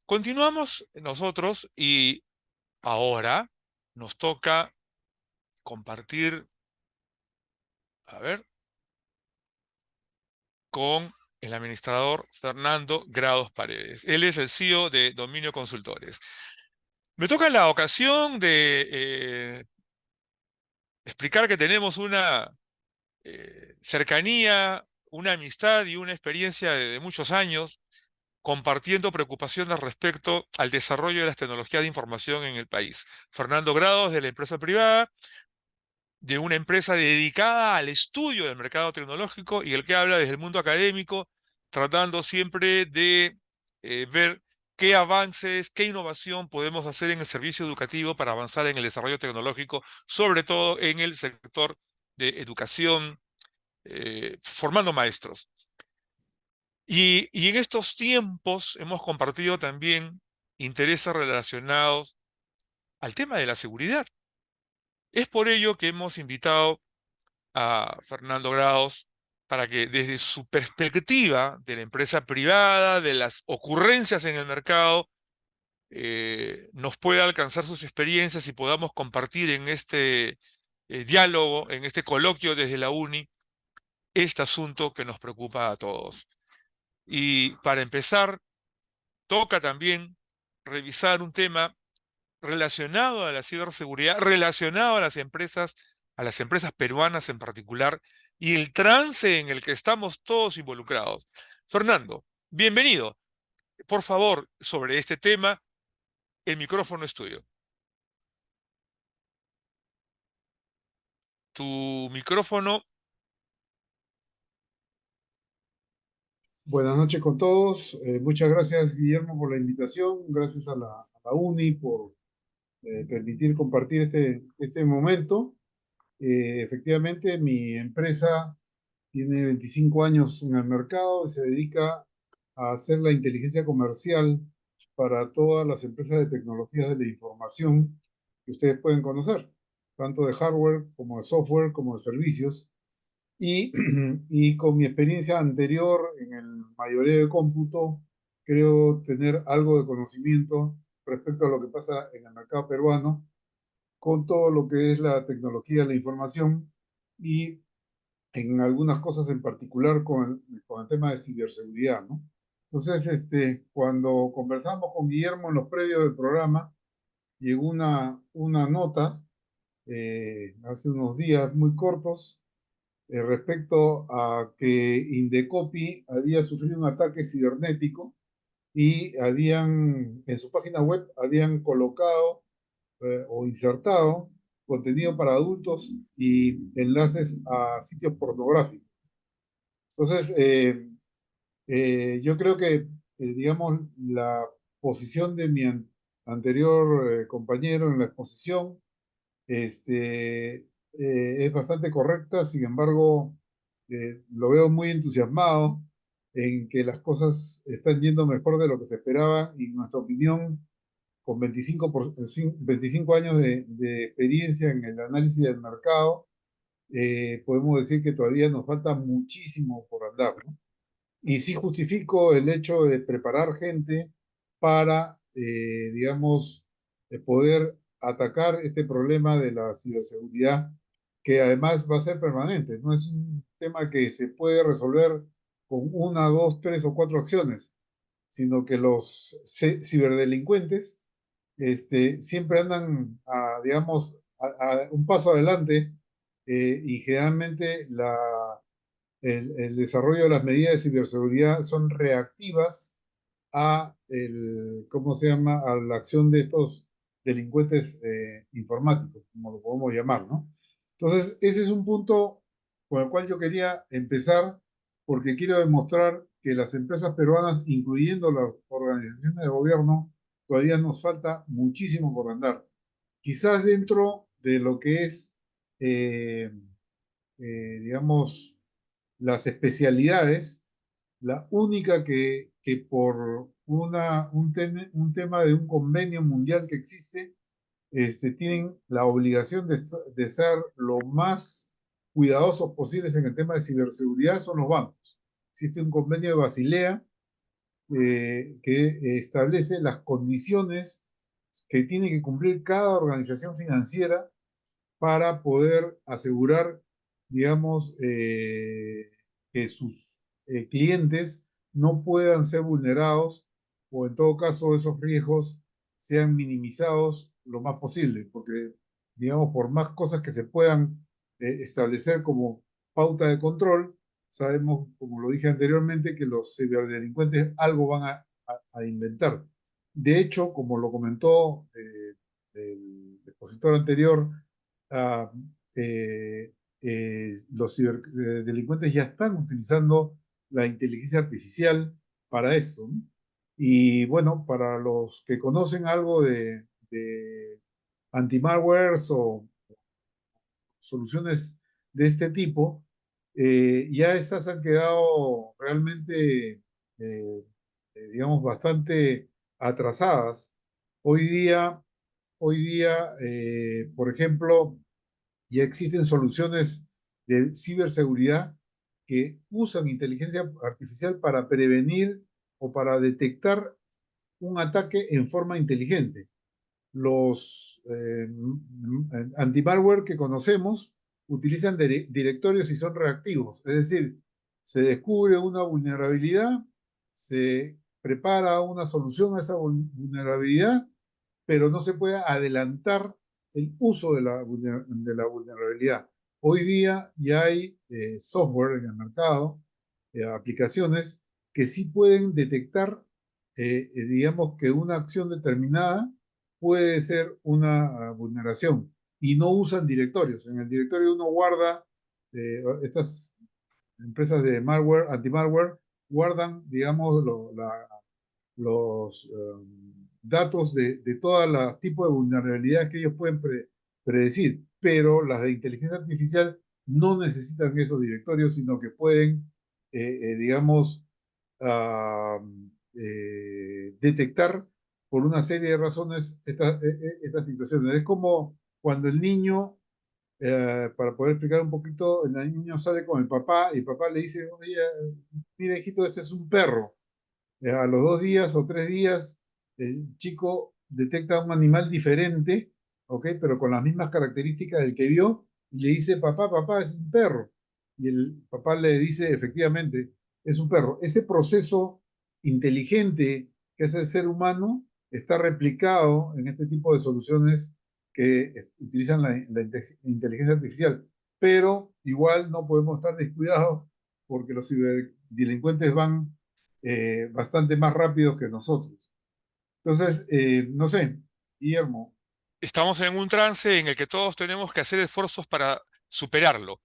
continuamos nosotros y ahora nos toca compartir, a ver, con el administrador Fernando Grados Paredes. Él es el CEO de Dominio Consultores. Me toca la ocasión de explicar que tenemos una cercanía, una amistad y una experiencia de muchos años compartiendo preocupaciones respecto al desarrollo de las tecnologías de información en el país. Fernando Grados, de la empresa privada, de una empresa dedicada al estudio del mercado tecnológico y el que habla desde el mundo académico, tratando siempre de ver qué avances, qué innovación podemos hacer en el servicio educativo para avanzar en el desarrollo tecnológico, sobre todo en el sector de educación, formando maestros. Y en estos tiempos hemos compartido también intereses relacionados al tema de la seguridad. Es por ello que hemos invitado a Fernando Grados para que desde su perspectiva de la empresa privada, de las ocurrencias en el mercado, nos pueda alcanzar sus experiencias y podamos compartir en este diálogo, en este coloquio desde la UNI, este asunto que nos preocupa a todos. Y para empezar, toca también revisar un tema relacionado a la ciberseguridad, relacionado a las empresas peruanas en particular, y el trance en el que estamos todos involucrados. Fernando, bienvenido. Por favor, sobre este tema, el micrófono es tuyo. Tu micrófono. Buenas noches con todos. Muchas gracias, Guillermo, por la invitación. Gracias a la UNI por permitir compartir este momento. Efectivamente, mi empresa tiene 25 años en el mercado y se dedica a hacer la inteligencia comercial para todas las empresas de tecnologías de la información que ustedes pueden conocer, tanto de hardware como de software como de servicios. Y, y con mi experiencia anterior en el mayoreo de cómputo, creo tener algo de conocimiento respecto a lo que pasa en el mercado peruano con todo lo que es la tecnología de la información y en algunas cosas en particular con el tema de ciberseguridad, ¿no? Entonces, cuando conversamos con Guillermo en los previos del programa, llegó una nota hace unos días muy cortos respecto a que Indecopi había sufrido un ataque cibernético y en su página web habían colocado o insertado contenido para adultos y enlaces a sitios pornográficos. Entonces, yo creo que, digamos, la posición de mi anterior compañero en la exposición es bastante correcta, sin embargo, lo veo muy entusiasmado en que las cosas están yendo mejor de lo que se esperaba y en nuestra opinión, con 25 años de experiencia en el análisis del mercado, podemos decir que todavía nos falta muchísimo por andar, ¿no? Y sí justifico el hecho de preparar gente para, digamos, poder atacar este problema de la ciberseguridad, que además va a ser permanente. No es un tema que se puede resolver con una, dos, tres o cuatro acciones, sino que los ciberdelincuentes siempre andan, digamos, a un paso adelante y generalmente el desarrollo de las medidas de ciberseguridad son reactivas ¿cómo se llama? A la acción de estos delincuentes informáticos, como lo podemos llamar, ¿no? Entonces, ese es un punto con el cual yo quería empezar, porque quiero demostrar que las empresas peruanas, incluyendo las organizaciones de gobierno, todavía nos falta muchísimo por andar. Quizás dentro de lo que es digamos, las especialidades, la única que por un tema de un convenio mundial que existe, tienen la obligación de ser lo más cuidadosos posibles en el tema de ciberseguridad son los bancos. Existe un convenio de Basilea que establece las condiciones que tiene que cumplir cada organización financiera para poder asegurar, digamos, que sus clientes no puedan ser vulnerados o en todo caso esos riesgos sean minimizados lo más posible, porque, digamos, por más cosas que se puedan establecer como pauta de control, sabemos, como lo dije anteriormente, que los ciberdelincuentes algo van a inventar. De hecho, como lo comentó el expositor anterior, ah, los ciberdelincuentes ya están utilizando la inteligencia artificial para eso, ¿no? Y bueno, para los que conocen algo de anti-malwares o soluciones de este tipo, ya esas han quedado realmente, digamos, bastante atrasadas. Hoy día, por ejemplo, ya existen soluciones de ciberseguridad que usan inteligencia artificial para prevenir o para detectar un ataque en forma inteligente. Los anti-malware que conocemos utilizan directorios y son reactivos, es decir, se descubre una vulnerabilidad, se prepara una solución a esa vulnerabilidad, pero no se puede adelantar el uso de la vulnerabilidad. Hoy día ya hay software en el mercado, aplicaciones que sí pueden detectar, digamos, que una acción determinada puede ser una vulneración y no usan directorios. En el directorio uno guarda, estas empresas de malware, anti-malware, guardan, digamos, los datos de todos los tipos de vulnerabilidades que ellos pueden predecir, pero las de inteligencia artificial no necesitan esos directorios, sino que pueden, digamos, uh, detectar por una serie de razones estas situaciones. Es como cuando el niño, para poder explicar un poquito, el niño sale con el papá y el papá le dice, oye, mira hijito, este es un perro. A los 2 días o 3 días, el chico detecta un animal diferente, ¿ok? Pero con las mismas características del que vio, y le dice, papá, papá, es un perro. Y el papá le dice, efectivamente, es un perro. Ese proceso inteligente que es el ser humano está replicado en este tipo de soluciones que utilizan la inteligencia artificial. Pero igual no podemos estar descuidados porque los ciberdelincuentes van bastante más rápidos que nosotros. Entonces, no sé, Guillermo. Estamos en un trance en el que todos tenemos que hacer esfuerzos para superarlo.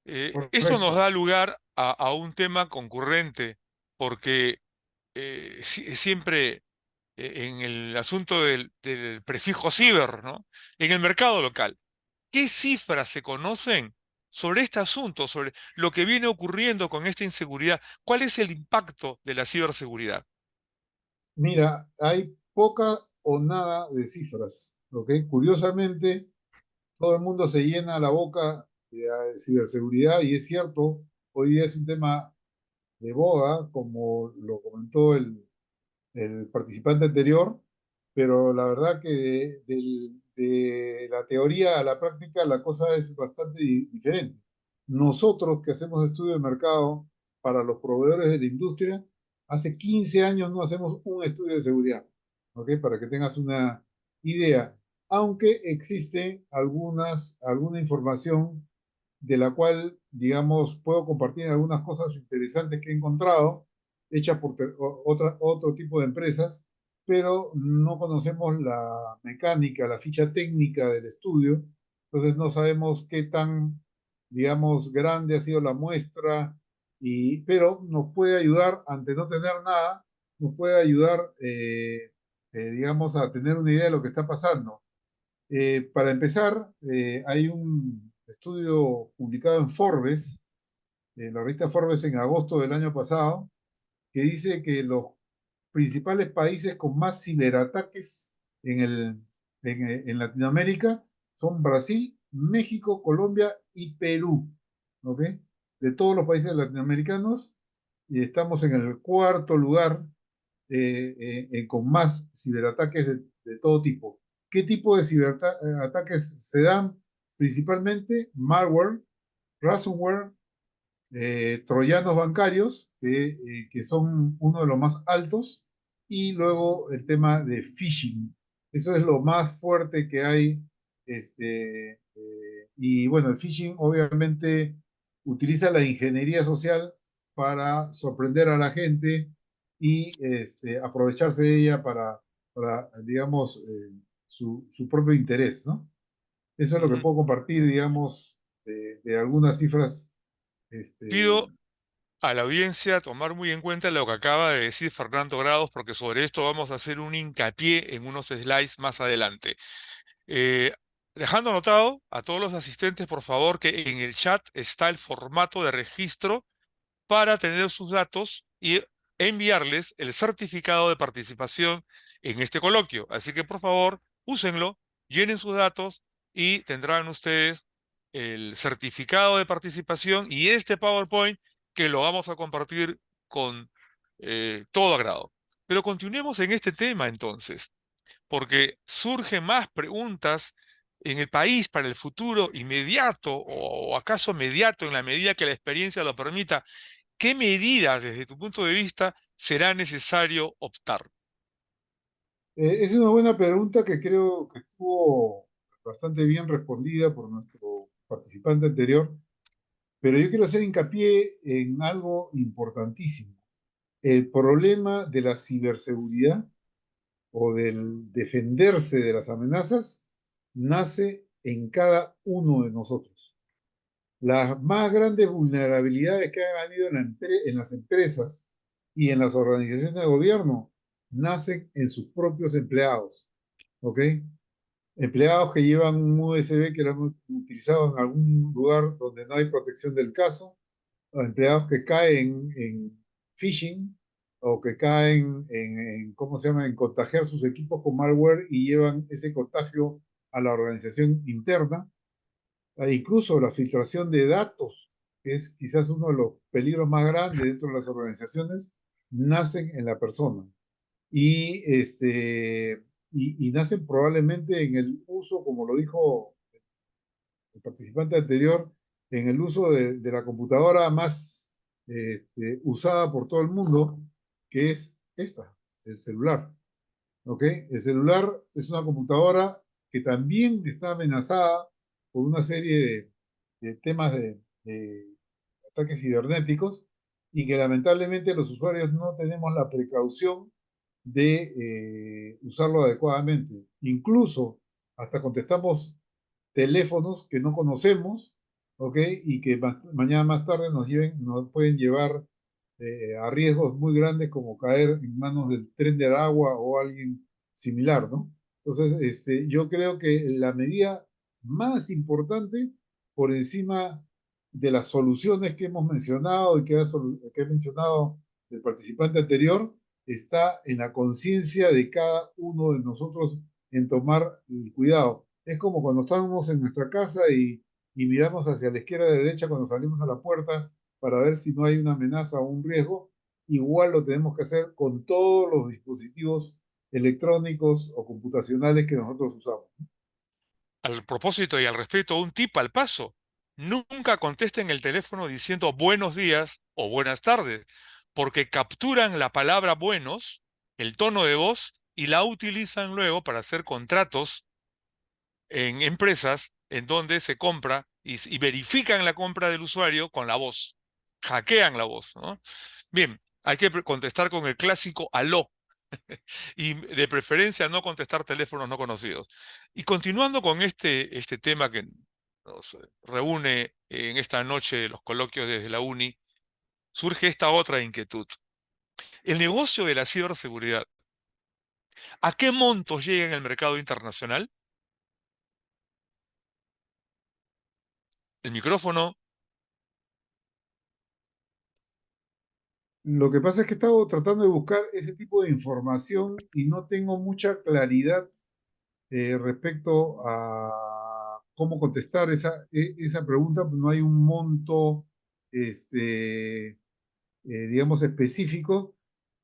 Esto nos Correcto. da lugar a un tema concurrente, porque siempre en el asunto del prefijo ciber, ¿no? En el mercado local, ¿qué cifras se conocen sobre este asunto, sobre lo que viene ocurriendo con esta inseguridad? ¿Cuál es el impacto de la ciberseguridad? Mira, hay poca o nada de cifras, ¿ok? Curiosamente, todo el mundo se llena la boca de ciberseguridad y es cierto, hoy día es un tema de boda, como lo comentó el participante anterior, pero la verdad que de la teoría a la práctica la cosa es bastante diferente. Nosotros que hacemos estudio de mercado para los proveedores de la industria, hace 15 años no hacemos un estudio de seguridad, ¿ok? Para que tengas una idea, aunque existe alguna información de la cual, digamos, puedo compartir algunas cosas interesantes que he encontrado, hechas por otro tipo de empresas, pero no conocemos la mecánica, la ficha técnica del estudio, entonces no sabemos qué tan, digamos, grande ha sido la muestra, pero nos puede ayudar, ante no tener nada, nos puede ayudar, digamos, a tener una idea de lo que está pasando. Para empezar, hay estudio publicado en Forbes, en la revista Forbes en agosto del año pasado, que dice que los principales países con más ciberataques en Latinoamérica son Brasil, México, Colombia y Perú. ¿Ok? De todos los países latinoamericanos, y estamos en el cuarto lugar con más ciberataques de todo tipo. ¿Qué tipo de ciberataques se dan? Principalmente malware, ransomware, troyanos bancarios, que son uno de los más altos, y luego el tema de phishing. Eso es lo más fuerte que hay. Y bueno, el phishing obviamente utiliza la ingeniería social para sorprender a la gente y aprovecharse de ella para digamos, su propio interés, ¿no? Eso es lo que Ujú. puedo compartir, digamos, de algunas cifras. Pido Este, a la audiencia tomar muy en cuenta lo que acaba de decir Fernando Grados, porque sobre esto vamos a hacer un hincapié en unos slides más adelante. Eh, Dejando anotado a todos los asistentes, por favor, que en el chat está el formato de registro para tener sus datos y enviarles el certificado de participación en este coloquio. Así que, por favor, úsenlo, llenen sus datos y tendrán ustedes el certificado de participación y este PowerPoint que lo vamos a compartir con todo agrado. Pero continuemos en este tema entonces, porque surgen más preguntas en el país para el futuro inmediato o acaso mediato en la medida que la experiencia lo permita. ¿Qué medidas, desde tu punto de vista, será necesario optar? es una buena pregunta que creo que estuvo bastante bien respondida por nuestro participante anterior, pero yo quiero hacer hincapié en algo importantísimo. El problema de la ciberseguridad o del defenderse de las amenazas nace en cada uno de nosotros. Las más grandes vulnerabilidades que han habido en las empresas y en las organizaciones de gobierno nacen en sus propios empleados. ¿Ok? Empleados que llevan un USB que lo han utilizado en algún lugar donde no hay protección del caso, o empleados que caen en phishing o que caen ¿cómo se llama?, en contagiar sus equipos con malware y llevan ese contagio a la organización interna. Incluso la filtración de datos, que es quizás uno de los peligros más grandes dentro de las organizaciones, nacen en la persona y, y nacen probablemente en el uso, como lo dijo el participante anterior, en el uso de la computadora más usada por todo el mundo, que es esta, el celular. ¿Ok? El celular es una computadora que también está amenazada por una serie de temas de ataques cibernéticos y que lamentablemente los usuarios no tenemos la precaución de usarlo adecuadamente. Incluso hasta contestamos teléfonos que no conocemos, ¿ok? Y que mañana más tarde nos pueden llevar a riesgos muy grandes como caer en manos del tren de Aragua o alguien similar, ¿no? Entonces, yo creo que la medida más importante por encima de las soluciones que hemos mencionado y que ha mencionado el participante anterior, está en la conciencia de cada uno de nosotros en tomar el cuidado. Es como cuando estamos en nuestra casa y miramos hacia la izquierda y la derecha cuando salimos a la puerta para ver si no hay una amenaza o un riesgo. Igual lo tenemos que hacer con todos los dispositivos electrónicos o computacionales que nosotros usamos. Al propósito y al respecto, un tip al paso. Nunca contesten el teléfono diciendo buenos días o buenas tardes, porque capturan la palabra buenos, el tono de voz, y la utilizan luego para hacer contratos en empresas en donde se compra y verifican la compra del usuario con la voz. Hackean la voz, ¿no? Bien, hay que contestar con el clásico aló y de preferencia no contestar teléfonos no conocidos. Y continuando con este tema que nos reúne en esta noche de los coloquios desde la UNI, surge esta otra inquietud. El negocio de la ciberseguridad, ¿a qué montos llega en el mercado internacional? El micrófono. Lo que pasa es que he estado tratando de buscar ese tipo de información y no tengo mucha claridad respecto a cómo contestar esa pregunta. No hay un monto, digamos, específico.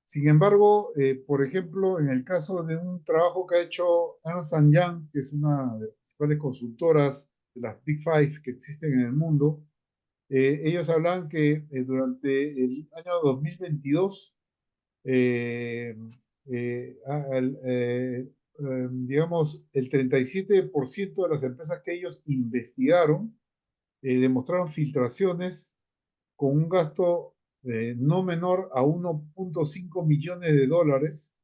Sin embargo, por ejemplo, en el caso de un trabajo que ha hecho Ernst Young, que es una de las principales consultoras de las Big Five que existen en el mundo, ellos hablan que durante el año 2022, eh, digamos, el 37% de las empresas que ellos investigaron demostraron filtraciones con un gasto no menor a 1.5 millones de dólares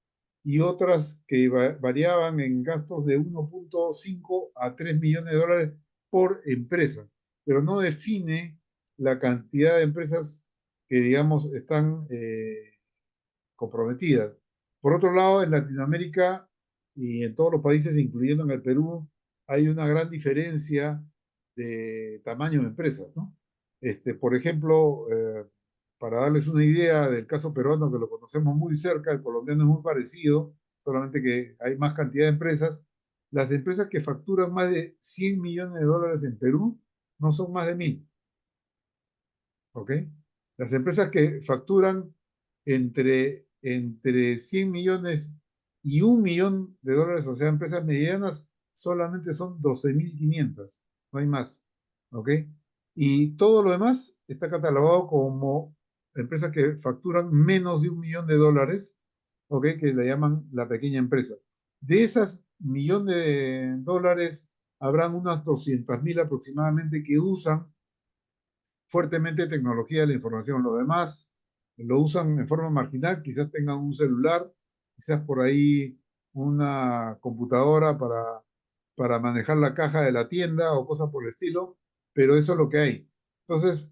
y otras que variaban en gastos de 1.5 a 3 millones de dólares por empresa, pero no define la cantidad de empresas que, digamos, están comprometidas. Por otro lado, en Latinoamérica y en todos los países, incluyendo en el Perú, hay una gran diferencia de tamaño de empresas, ¿no? Por ejemplo, para darles una idea del caso peruano, que lo conocemos muy cerca, el colombiano es muy parecido, solamente que hay más cantidad de empresas. Las empresas que facturan más de 100 millones de dólares en Perú no son más de 1.000, ¿ok? Las empresas que facturan entre 100 millones y 1 millón de dólares, o sea, empresas medianas, solamente son 12.500, no hay más, ¿ok? Y todo lo demás está catalogado como empresas que facturan menos de 1 millón de dólares, ¿ok? Que le llaman la pequeña empresa. De esas millones de dólares, habrán unas 200.000 aproximadamente que usan fuertemente tecnología de la información. Los demás lo usan en forma marginal, quizás tengan un celular, quizás por ahí una computadora para manejar la caja de la tienda o cosas por el estilo, pero eso es lo que hay. Entonces,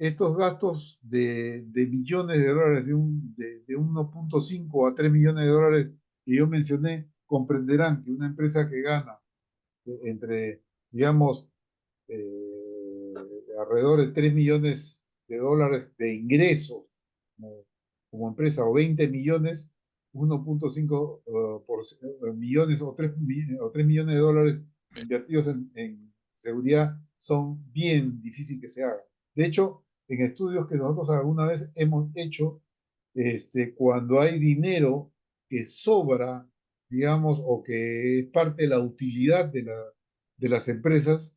estos gastos de millones de dólares, de 1.5 a 3 millones de dólares que yo mencioné, comprenderán que una empresa que gana entre, digamos, alrededor de 3 millones de dólares de ingresos como empresa o 20 millones, 1.5 millones o 3 millones de dólares invertidos en seguridad son bien difíciles que se hagan. De hecho, en estudios que nosotros alguna vez hemos hecho, cuando hay dinero que sobra, digamos, o que es parte de la utilidad de las empresas,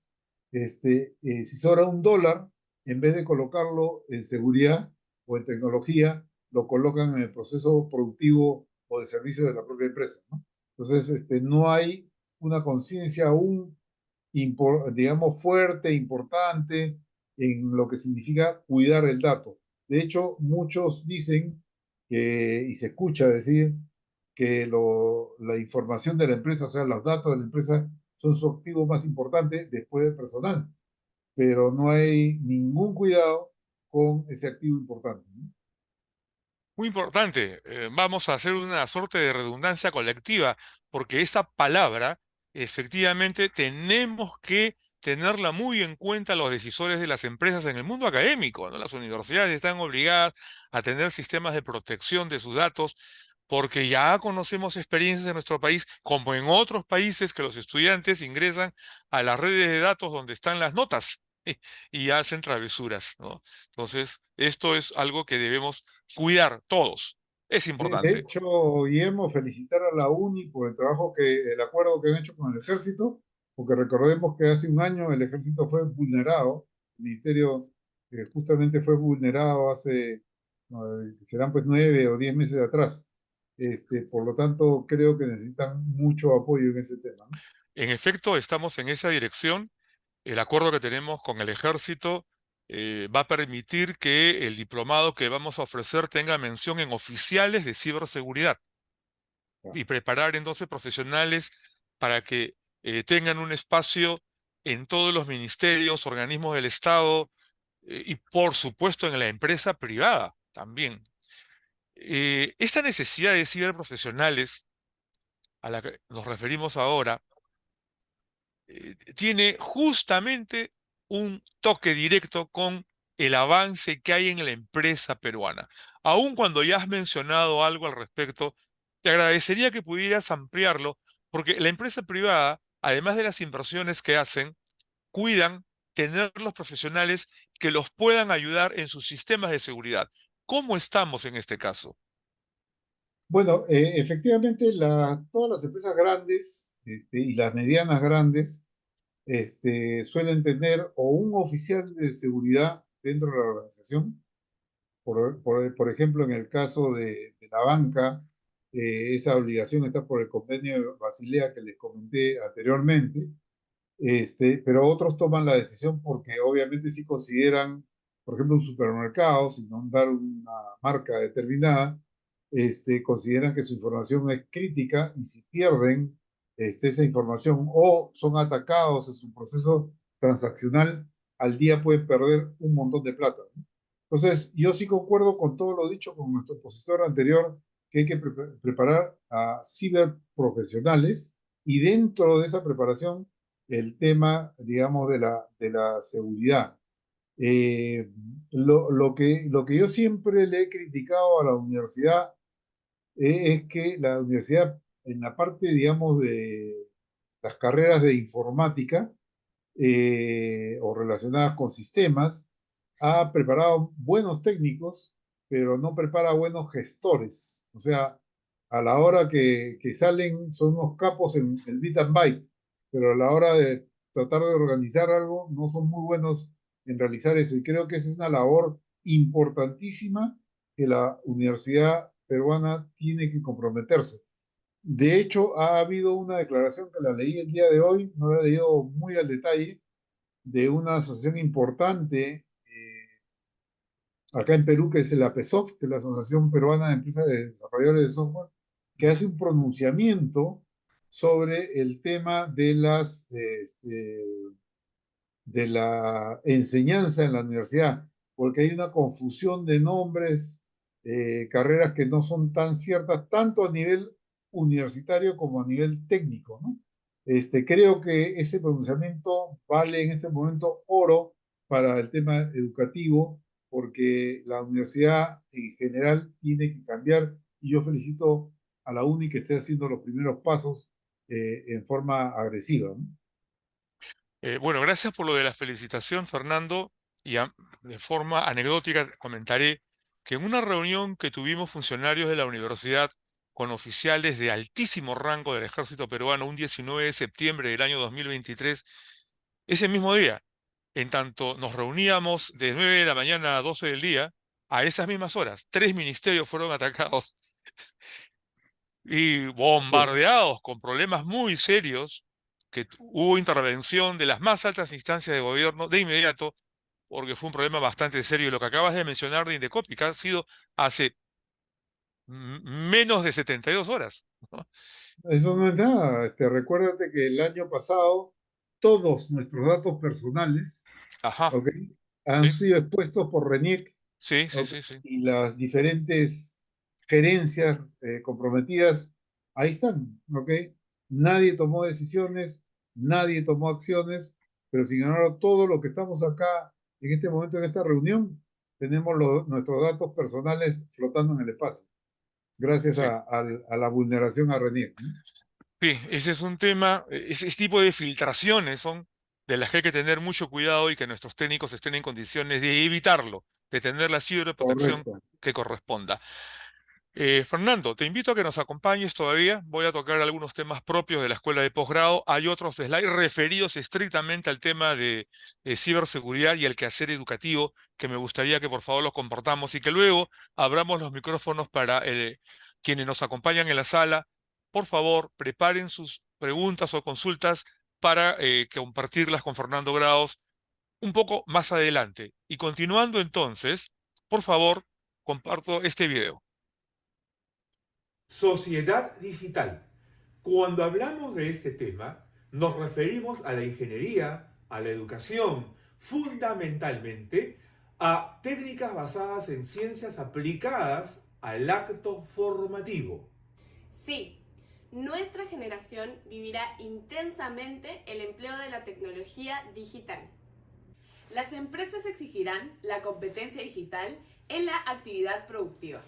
si sobra $1, en vez de colocarlo en seguridad o en tecnología, lo colocan en el proceso productivo o de servicio de la propia empresa, ¿no? Entonces, no hay una conciencia aún, digamos, fuerte, importante en lo que significa cuidar el dato. De hecho, muchos dicen y se escucha decir que la información de la empresa, o sea, los datos de la empresa, son su activo más importante después del personal, pero no hay ningún cuidado con ese activo importante, ¿no? Muy importante, vamos a hacer una suerte de redundancia colectiva, porque esa palabra, efectivamente, tenemos que tenerla muy en cuenta los decisores de las empresas en el mundo académico, ¿no? Las universidades están obligadas a tener sistemas de protección de sus datos, porque ya conocemos experiencias en nuestro país, como en otros países, que los estudiantes ingresan a las redes de datos donde están las notas y hacen travesuras, ¿no? Entonces, esto es algo que debemos cuidar todos. Es De importante. hecho, Guillermo, felicitar a la UNI por el trabajo el acuerdo que han hecho con el ejército, porque recordemos que hace un año el ejército fue vulnerado, el ministerio justamente fue vulnerado hace, serán pues 9 o 10 meses atrás. Por lo tanto, creo que necesitan mucho apoyo en ese tema, ¿no? En efecto, estamos en esa dirección. El acuerdo que tenemos con el ejército va a permitir que el diplomado que vamos a ofrecer tenga mención en oficiales de ciberseguridad y preparar entonces profesionales para que tengan un espacio en todos los ministerios, organismos del Estado y por supuesto en la empresa privada también. Esta necesidad de ciberprofesionales a la que nos referimos ahora tiene justamente un toque directo con el avance que hay en la empresa peruana. Aun cuando ya has mencionado algo al respecto, te agradecería que pudieras ampliarlo, porque la empresa privada, además de las inversiones que hacen, cuidan tener los profesionales que los puedan ayudar en sus sistemas de seguridad. ¿Cómo estamos en este caso? Bueno, efectivamente, todas las empresas grandes y las medianas grandes suelen tener o un oficial de seguridad dentro de la organización. Por ejemplo, en el caso de la banca, esa obligación está por el convenio de Basilea que les comenté anteriormente. Pero otros toman la decisión porque obviamente si consideran, por ejemplo, un supermercado, sin nombrar una marca determinada, consideran que su información es crítica y si pierden esa información o son atacados en su proceso transaccional, al día pueden perder un montón de plata, ¿no? Entonces, yo sí concuerdo con todo lo dicho con nuestro expositor anterior, que hay que preparar a ciberprofesionales y dentro de esa preparación el tema, digamos, de la seguridad. Eh, lo que yo siempre le he criticado a la universidad es que la universidad, en la parte, digamos, de las carreras de informática o relacionadas con sistemas, ha preparado buenos técnicos, pero no prepara buenos gestores. O sea, a la hora que salen son unos capos en el bit and byte, pero a la hora de tratar de organizar algo no son muy buenos en realizar eso. Y creo que esa es una labor importantísima que la universidad peruana tiene que comprometerse. De hecho, ha habido una declaración que la leí el día de hoy, no la he leído muy al detalle, de una asociación importante acá en Perú, que es el APESOF, que es la Asociación Peruana de Empresas de Desarrolladores de Software, que hace un pronunciamiento sobre el tema de la enseñanza en la universidad, porque hay una confusión de nombres, carreras que no son tan ciertas, tanto a nivel universitario como a nivel técnico, ¿no? Creo que ese pronunciamiento vale en este momento oro para el tema educativo, porque la universidad en general tiene que cambiar y yo felicito a la UNI que esté haciendo los primeros pasos en forma agresiva, ¿no? Bueno, gracias por lo de la felicitación, Fernando. Y de forma anecdótica comentaré que en una reunión que tuvimos funcionarios de la universidad con oficiales de altísimo rango del ejército peruano un 19 de septiembre del año 2023, ese mismo día, en tanto nos reuníamos de 9 de la mañana a 12 del día, a esas mismas horas, 3 ministerios fueron atacados y Sí. bombardeados con problemas muy serios, que hubo intervención de las más altas instancias de gobierno de inmediato, porque fue un problema bastante serio. Y lo que acabas de mencionar de Indecopi, que ha sido hace menos de 72 horas, ¿no? Eso no es nada. Recuérdate que el año pasado todos nuestros datos personales, Ajá, ¿ok? Han sí, sido expuestos por RENIEC, sí, sí, ¿ok? sí, sí. Y las diferentes gerencias comprometidas, ahí están, ¿ok? Nadie tomó decisiones, nadie tomó acciones, pero sin embargo todo lo que estamos acá en este momento, en esta reunión, tenemos nuestros datos personales flotando en el espacio, gracias Sí. a la vulneración a RENIEC, ¿no? Sí, ese es un tema, ese tipo de filtraciones son de las que hay que tener mucho cuidado y que nuestros técnicos estén en condiciones de evitarlo, de tener la ciberprotección Correcto. que corresponda. Fernando, te invito a que nos acompañes todavía. Voy a tocar algunos temas propios de la escuela de posgrado. Hay otros slides referidos estrictamente al tema de ciberseguridad y el quehacer educativo que me gustaría que por favor los compartamos y que luego abramos los micrófonos para quienes nos acompañan en la sala. Por favor, preparen sus preguntas o consultas para compartirlas con Fernando Grados un poco más adelante. Y continuando entonces, por favor, comparto este video. Sociedad digital. Cuando hablamos de este tema, nos referimos a la ingeniería, a la educación, fundamentalmente a técnicas basadas en ciencias aplicadas al acto formativo. Sí, nuestra generación vivirá intensamente el empleo de la tecnología digital. Las empresas exigirán la competencia digital en la actividad productiva.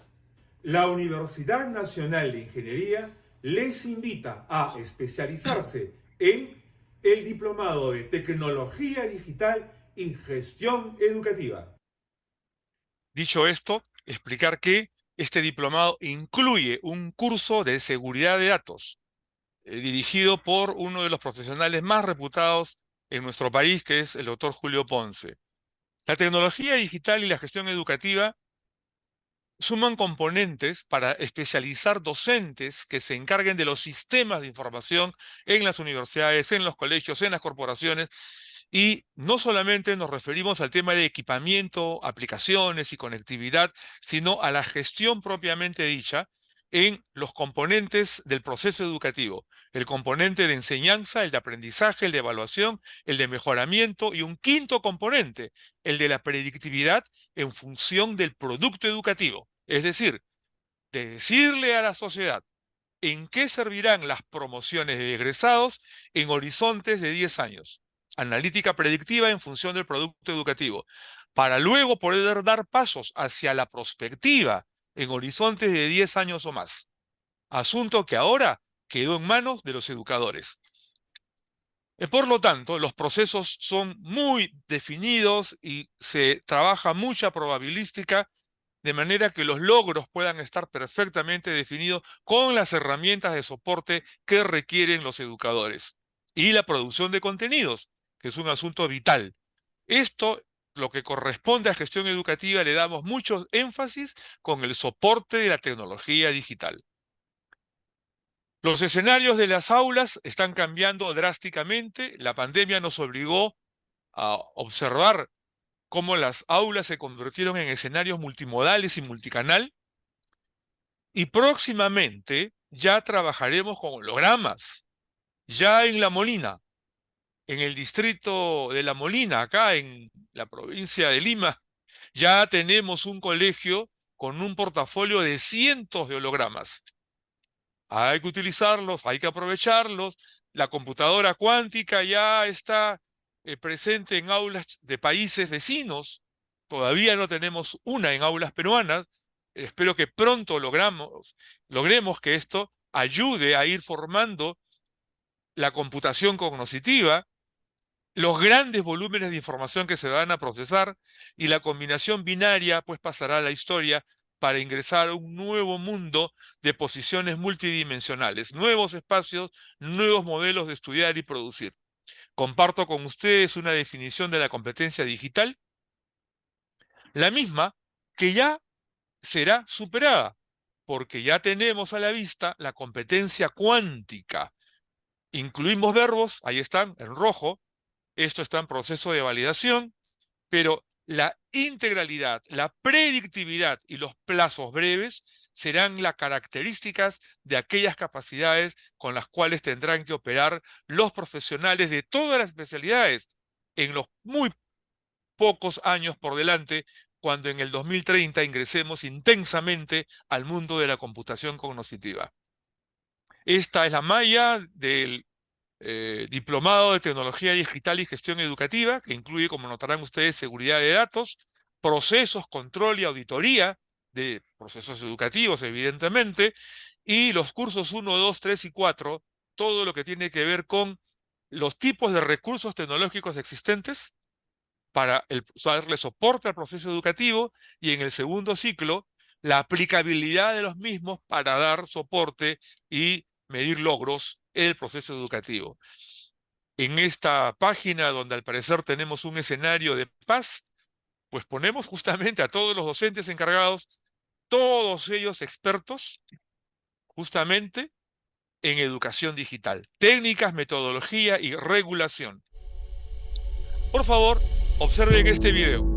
La Universidad Nacional de Ingeniería les invita a especializarse en el Diplomado de Tecnología Digital y Gestión Educativa. Dicho esto, explicar que este diplomado incluye un curso de seguridad de datos, dirigido por uno de los profesionales más reputados en nuestro país, que es el doctor Julio Ponce. La tecnología digital y la gestión educativa suman componentes para especializar docentes que se encarguen de los sistemas de información en las universidades, en los colegios, en las corporaciones, y no solamente nos referimos al tema de equipamiento, aplicaciones y conectividad, sino a la gestión propiamente dicha en los componentes del proceso educativo, el componente de enseñanza, el de aprendizaje, el de evaluación, el de mejoramiento y un quinto componente, el de la predictividad en función del producto educativo. Es decir, de decirle a la sociedad en qué servirán las promociones de egresados en horizontes de 10 años. Analítica predictiva en función del producto educativo, para luego poder dar pasos hacia la prospectiva en horizontes de 10 años o más. Asunto que ahora quedó en manos de los educadores. Por lo tanto, los procesos son muy definidos y se trabaja mucha probabilística, de manera que los logros puedan estar perfectamente definidos con las herramientas de soporte que requieren los educadores. Y la producción de contenidos, que es un asunto vital. Esto, lo que corresponde a gestión educativa, le damos mucho énfasis con el soporte de la tecnología digital. Los escenarios de las aulas están cambiando drásticamente. La pandemia nos obligó a observar cómo las aulas se convirtieron en escenarios multimodales y multicanal. Y próximamente ya trabajaremos con hologramas. Ya en La Molina, en el distrito de La Molina, acá en la provincia de Lima, ya tenemos un colegio con un portafolio de cientos de hologramas. Hay que utilizarlos, hay que aprovecharlos. La computadora cuántica ya está presente en aulas de países vecinos. Todavía no tenemos una en aulas peruanas. Espero que pronto logremos que esto ayude a ir formando la computación cognitiva, los grandes volúmenes de información que se van a procesar, y la combinación binaria pues pasará a la historia para ingresar a un nuevo mundo de posiciones multidimensionales, nuevos espacios, nuevos modelos de estudiar y producir. Comparto con ustedes una definición de la competencia digital, la misma que ya será superada, porque ya tenemos a la vista la competencia cuántica. Incluimos verbos, ahí están, en rojo. Esto está en proceso de validación, pero la integralidad, la predictividad y los plazos breves serán las características de aquellas capacidades con las cuales tendrán que operar los profesionales de todas las especialidades en los muy pocos años por delante, cuando en el 2030 ingresemos intensamente al mundo de la computación cognitiva. Esta es la malla del Diplomado de Tecnología Digital y Gestión Educativa, que incluye, como notarán ustedes, seguridad de datos, procesos, control y auditoría de procesos educativos, evidentemente, y los cursos 1, 2, 3 y 4, todo lo que tiene que ver con los tipos de recursos tecnológicos existentes para darle soporte al proceso educativo, y en el segundo ciclo, la aplicabilidad de los mismos para dar soporte y medir logros en el proceso educativo. En esta página, donde al parecer tenemos un escenario de paz, pues ponemos justamente a todos los docentes encargados, todos ellos expertos, justamente en educación digital, técnicas, metodología y regulación. Por favor, observen este video.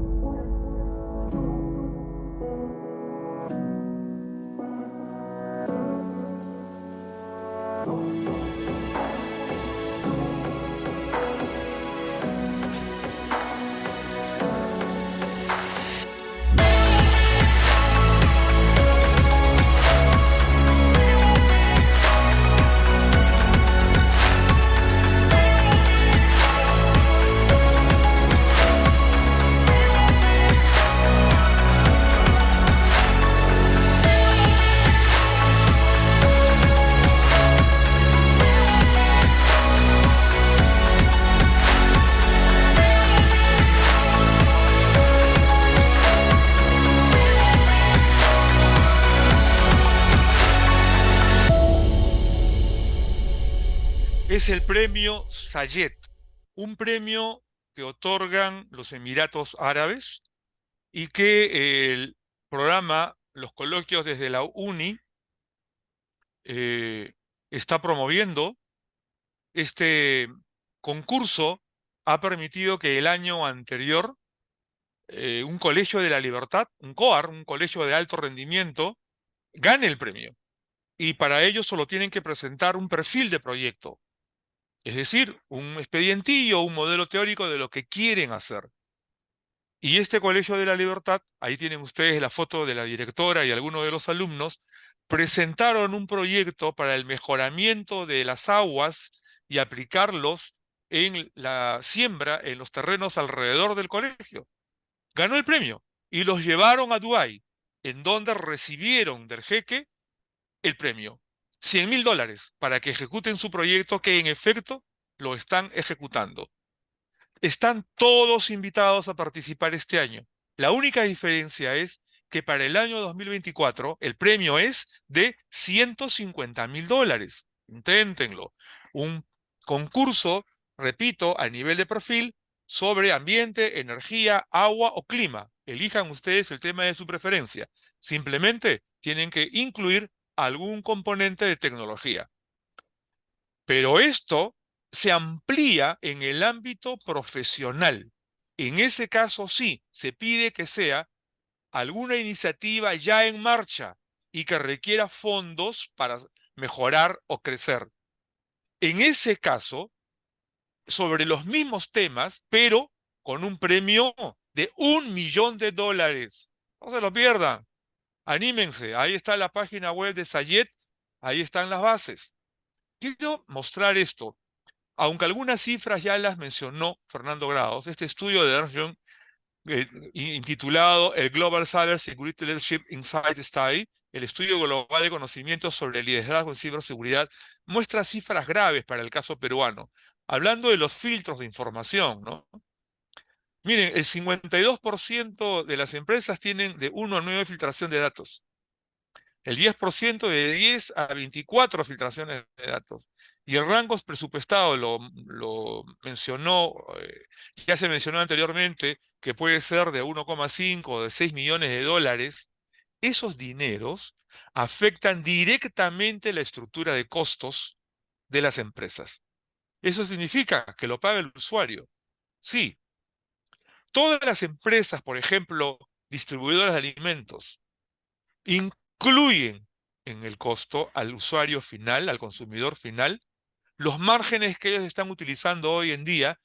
es el premio Sayed, un premio que otorgan los Emiratos Árabes y que el programa, los coloquios desde la UNI, está promoviendo. Este concurso ha permitido que el año anterior un colegio de la libertad, un COAR, un colegio de alto rendimiento, gane el premio. Y para ello solo tienen que presentar un perfil de proyecto, es decir, un expedientillo, un modelo teórico de lo que quieren hacer. Y este Colegio de la Libertad, ahí tienen ustedes la foto de la directora y algunos de los alumnos, presentaron un proyecto para el mejoramiento de las aguas y aplicarlos en la siembra en los terrenos alrededor del colegio. Ganó el premio y los llevaron a Dubái, en donde recibieron del jeque el premio. $100.000 para que ejecuten su proyecto, que en efecto lo están ejecutando. Están todos invitados a participar este año. La única diferencia es que para el año 2024 el premio es de $150.000. Inténtenlo. Un concurso, repito, a nivel de perfil sobre ambiente, energía, agua o clima. Elijan ustedes el tema de su preferencia. Simplemente tienen que incluir algún componente de tecnología. Pero esto se amplía en el ámbito profesional. En ese caso sí, se pide que sea alguna iniciativa ya en marcha y que requiera fondos para mejorar o crecer. En ese caso, sobre los mismos temas, pero con un premio de $1.000.000. No se lo pierdan. Anímense. Ahí está la página web de Sayed. Ahí están las bases. Quiero mostrar esto. Aunque algunas cifras ya las mencionó Fernando Grados, este estudio de Ernst Young, intitulado el Global Cyber Security Leadership Insight Study, el estudio global de conocimientos sobre el liderazgo en ciberseguridad, muestra cifras graves para el caso peruano, hablando de los filtros de información, ¿no? Miren, el 52% de las empresas tienen de 1 a 9 filtración de datos. El 10% de 10 a 24 filtraciones de datos. Y el rango presupuestado lo mencionó, ya se mencionó anteriormente, que puede ser de 1,5 o de 6 millones de dólares. Esos dineros afectan directamente la estructura de costos de las empresas. Eso significa que lo paga el usuario. Sí, todas las empresas, por ejemplo, distribuidoras de alimentos, incluyen en el costo al usuario final, al consumidor final, los márgenes que ellos están utilizando hoy en día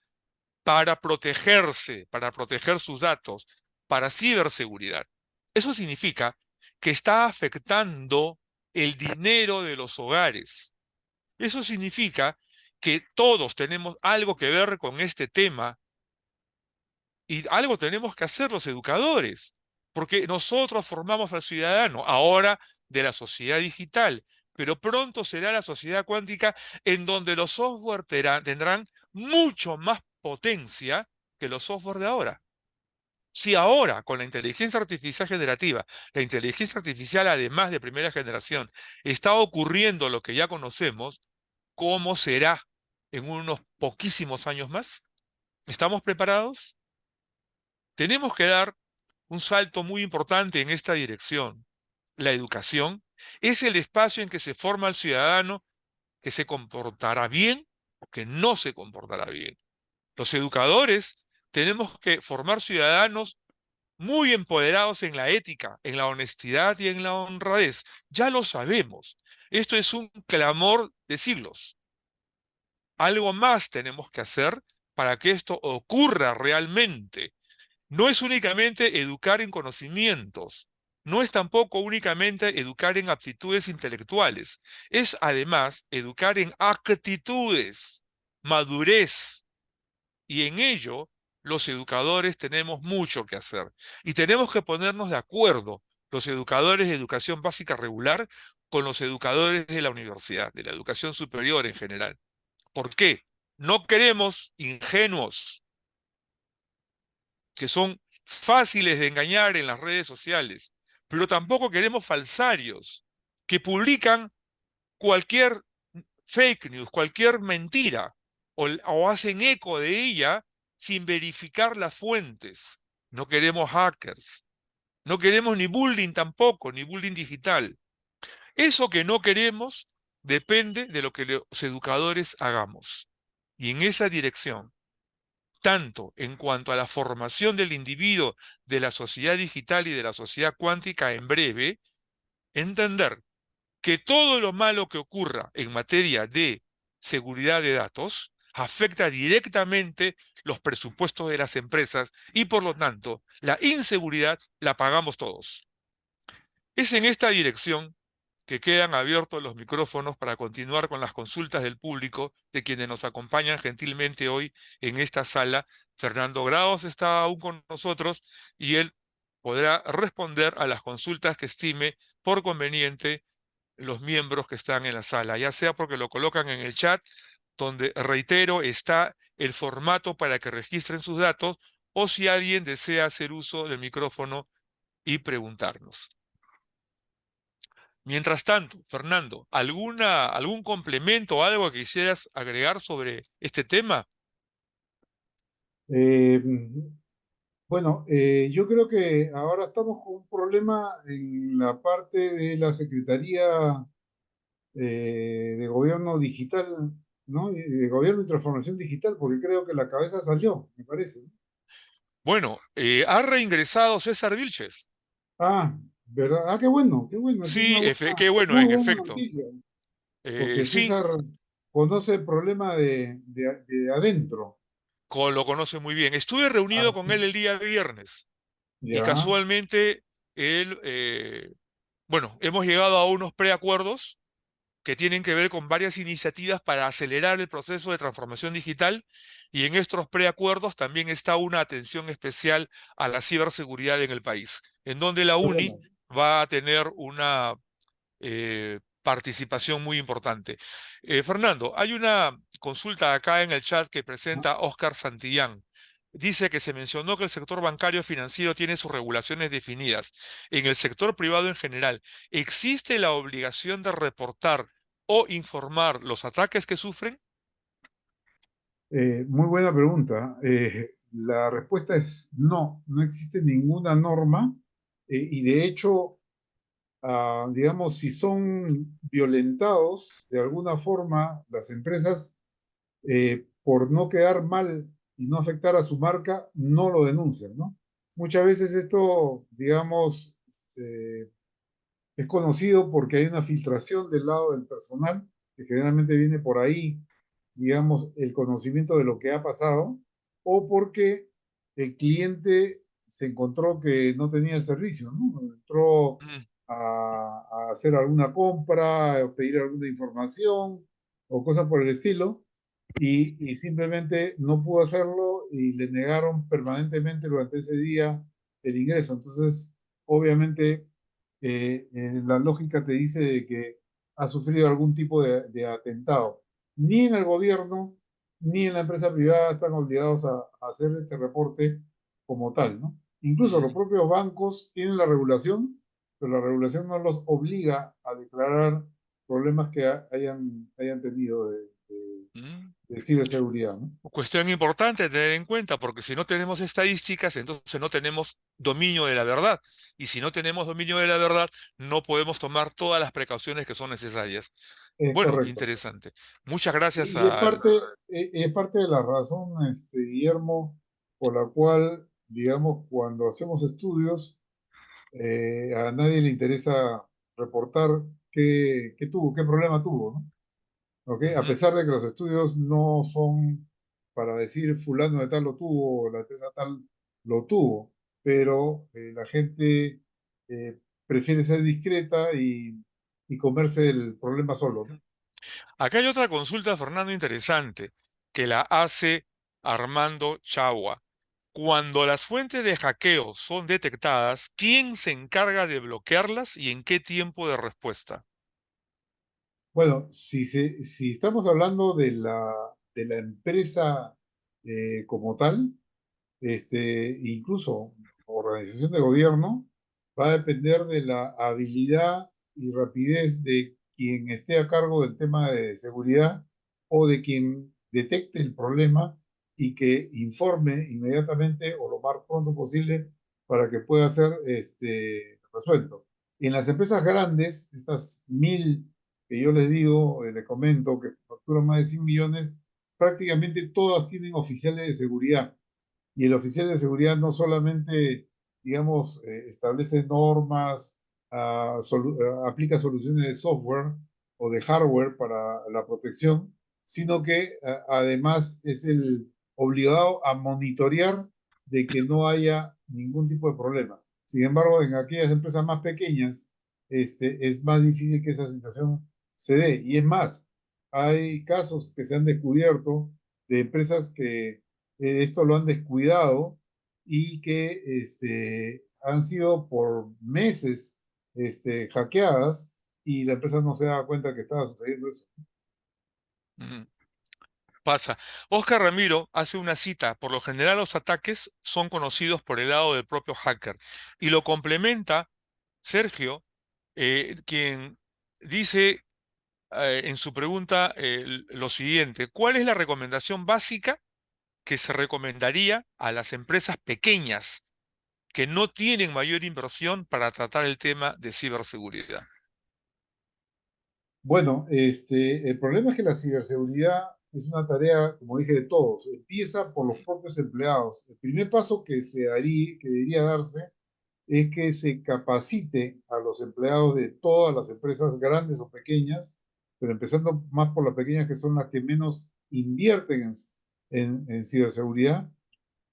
para protegerse, para proteger sus datos, para ciberseguridad. Eso significa que está afectando el dinero de los hogares. Eso significa que todos tenemos algo que ver con este tema y algo tenemos que hacer los educadores, porque nosotros formamos al ciudadano ahora de la sociedad digital, pero pronto será la sociedad cuántica en donde los software tendrán mucho más potencia que los software de ahora. Si ahora, con la inteligencia artificial generativa, la inteligencia artificial además de primera generación, está ocurriendo lo que ya conocemos, ¿cómo será en unos poquísimos años más? ¿Estamos preparados? Tenemos que dar un salto muy importante en esta dirección. La educación es el espacio en que se forma el ciudadano que se comportará bien o que no se comportará bien. Los educadores tenemos que formar ciudadanos muy empoderados en la ética, en la honestidad y en la honradez. Ya lo sabemos. Esto es un clamor de siglos. Algo más tenemos que hacer para que esto ocurra realmente. No es únicamente educar en conocimientos, no es tampoco únicamente educar en aptitudes intelectuales, es además educar en actitudes, madurez, y en ello los educadores tenemos mucho que hacer. Y tenemos que ponernos de acuerdo, los educadores de educación básica regular, con los educadores de la universidad, de la educación superior en general. ¿Por qué? No queremos ingenuos que son fáciles de engañar en las redes sociales, pero tampoco queremos falsarios que publican cualquier fake news, cualquier mentira, o hacen eco de ella sin verificar las fuentes. No queremos hackers, no queremos ni bullying tampoco, ni bullying digital. Eso que no queremos depende de lo que los educadores hagamos. Y en esa dirección, tanto en cuanto a la formación del individuo de la sociedad digital y de la sociedad cuántica en breve, entender que todo lo malo que ocurra en materia de seguridad de datos afecta directamente los presupuestos de las empresas y por lo tanto la inseguridad la pagamos todos. Es en esta dirección que quedan abiertos los micrófonos para continuar con las consultas del público de quienes nos acompañan gentilmente hoy en esta sala. Fernando Graos está aún con nosotros y él podrá responder a las consultas que estime por conveniente los miembros que están en la sala, ya sea porque lo colocan en el chat, donde, reitero, está el formato para que registren sus datos, o si alguien desea hacer uso del micrófono y preguntarnos. Mientras tanto, Fernando, ¿algún complemento o algo que quisieras agregar sobre este tema? Eh, bueno, yo creo que ahora estamos con un problema en la parte de la Secretaría de Gobierno Digital, ¿no? De Gobierno y Transformación Digital, porque creo que la cabeza salió, me parece. Bueno, ha reingresado César Vilches. Ah, ¿verdad? Ah, qué bueno, qué bueno. Esa es Sí, qué bueno, muy en buena efecto. noticia, porque Sí, César conoce el problema de adentro. lo conoce muy bien. Estuve reunido con Así, él el día viernes y ya, casualmente él, bueno, hemos llegado a unos preacuerdos que tienen que ver con varias iniciativas para acelerar el proceso de transformación digital, y en estos preacuerdos también está una atención especial a la ciberseguridad en el país, en donde la qué UNI bueno. va a tener una participación muy importante. Fernando, hay una consulta acá en el chat que Ajá. presenta Oscar Santillán. Dice que se mencionó que el sector bancario financiero tiene sus regulaciones definidas. En el sector privado en general, ¿existe la obligación de reportar o informar los ataques que sufren? Muy buena pregunta. La respuesta es no, no existe ninguna norma y de hecho, digamos, si son violentados de alguna forma las empresas, por no quedar mal y no afectar a su marca, no lo denuncian, ¿no? Muchas veces esto, digamos, es conocido porque hay una filtración del lado del personal, que generalmente viene por ahí, digamos, el conocimiento de lo que ha pasado, o porque el cliente se encontró que no tenía el servicio, ¿no? Entró Mm, a hacer alguna compra, a pedir alguna información o cosas por el estilo, y simplemente no pudo hacerlo y le negaron permanentemente durante ese día el ingreso. Entonces, obviamente, la lógica te dice de que ha sufrido algún tipo de atentado. Ni en el gobierno ni en la empresa privada están obligados a hacer este reporte como tal, ¿no? Incluso los mm, propios bancos tienen la regulación, pero la regulación no los obliga a declarar problemas que hayan tenido mm. de ciberseguridad, ¿no? Cuestión importante a tener en cuenta, porque si no tenemos estadísticas, entonces no tenemos dominio de la verdad. Y si no tenemos dominio de la verdad, no podemos tomar todas las precauciones que son necesarias. Es Bueno, correcto. interesante. Muchas gracias Y al... es parte de la razón, Guillermo, por la cual, digamos, cuando hacemos estudios, a nadie le interesa reportar qué tuvo, qué problema tuvo, ¿no? ¿Ok? A Ujú. pesar de que los estudios no son para decir fulano de tal lo tuvo o la empresa tal lo tuvo, pero la gente eh, prefiere ser discreta y comerse el problema solo, ¿no? Acá hay otra consulta, Fernando, interesante, que la hace Armando Chagua. Cuando las fuentes de hackeo son detectadas, ¿quién se encarga de bloquearlas y en qué tiempo de respuesta? Bueno, si estamos hablando de la empresa como tal, incluso organización de gobierno, va a depender de la habilidad y rapidez de quien esté a cargo del tema de seguridad o de quien detecte el problema y que informe inmediatamente o lo más pronto posible para que pueda ser resuelto. En las empresas grandes, estas 1000 que yo les digo, les comento, que facturan más de 100 millones, prácticamente todas tienen oficiales de seguridad. Y el oficial de seguridad no solamente, digamos, establece normas, aplica soluciones de software o de hardware para la protección, sino que además es el obligado a monitorear de que no haya ningún tipo de problema. Sin embargo, en aquellas empresas más pequeñas, es más difícil que esa situación se dé. Y es más, hay casos que se han descubierto de empresas que esto lo han descuidado y que han sido por meses hackeadas y la empresa no se daba cuenta que estaba sucediendo eso. Ujú. Pasa. Oscar Ramiro hace una cita. Por lo general los ataques son conocidos por el lado del propio hacker. Y lo complementa Sergio, quien dice en su pregunta lo siguiente: ¿cuál es la recomendación básica que se recomendaría a las empresas pequeñas que no tienen mayor inversión para tratar el tema de ciberseguridad? Bueno, el problema es que la ciberseguridad es una tarea, como dije, de todos. Empieza por los propios empleados. El primer paso que debería darse es que se capacite a los empleados de todas las empresas, grandes o pequeñas, pero empezando más por las pequeñas, que son las que menos invierten en ciberseguridad,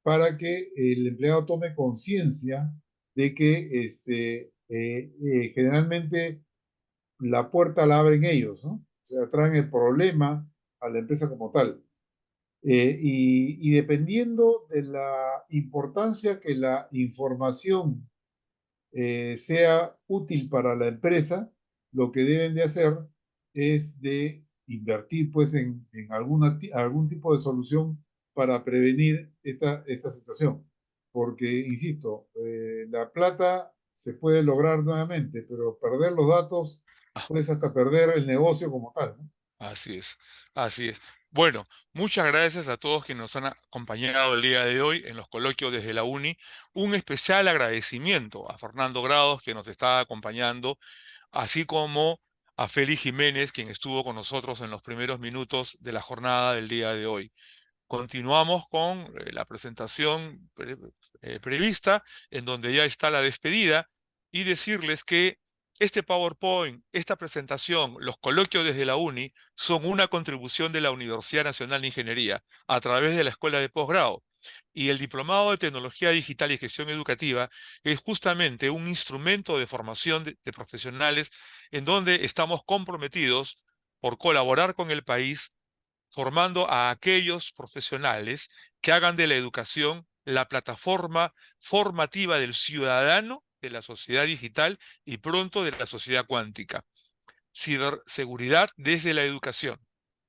para que el empleado tome conciencia de que generalmente la puerta la abren ellos, ¿no? O sea, traen el problema a la empresa como tal. Y dependiendo de la importancia que la información sea útil para la empresa, lo que deben de hacer es de invertir pues en algún tipo de solución para prevenir esta situación. Porque, insisto, la plata se puede lograr nuevamente, pero perder los datos Ah, puedes hasta perder el negocio como tal, ¿no? así es, así es. Bueno, muchas gracias a todos quienes nos han acompañado el día de hoy en los coloquios desde la UNI. Un especial agradecimiento a Fernando Grados, que nos está acompañando, así como a Félix Jiménez, quien estuvo con nosotros en los primeros minutos de la jornada del día de hoy. Continuamos con la presentación prevista, en donde ya está la despedida, y decirles que este PowerPoint, esta presentación, los coloquios desde la UNI, son una contribución de la Universidad Nacional de Ingeniería a través de la Escuela de Posgrado. Y el Diplomado de Tecnología Digital y Gestión Educativa es justamente un instrumento de formación de profesionales en donde estamos comprometidos por colaborar con el país, formando a aquellos profesionales que hagan de la educación la plataforma formativa del ciudadano de la sociedad digital y pronto de la sociedad cuántica. Ciberseguridad desde la educación.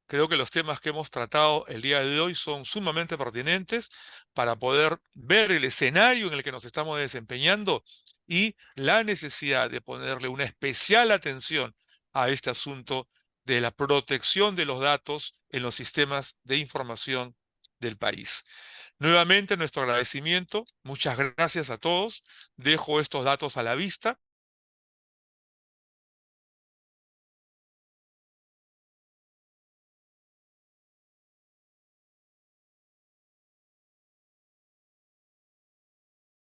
Creo que los temas que hemos tratado el día de hoy son sumamente pertinentes para poder ver el escenario en el que nos estamos desempeñando y la necesidad de ponerle una especial atención a este asunto de la protección de los datos en los sistemas de información del país. Nuevamente nuestro agradecimiento. Muchas gracias a todos. Dejo estos datos a la vista.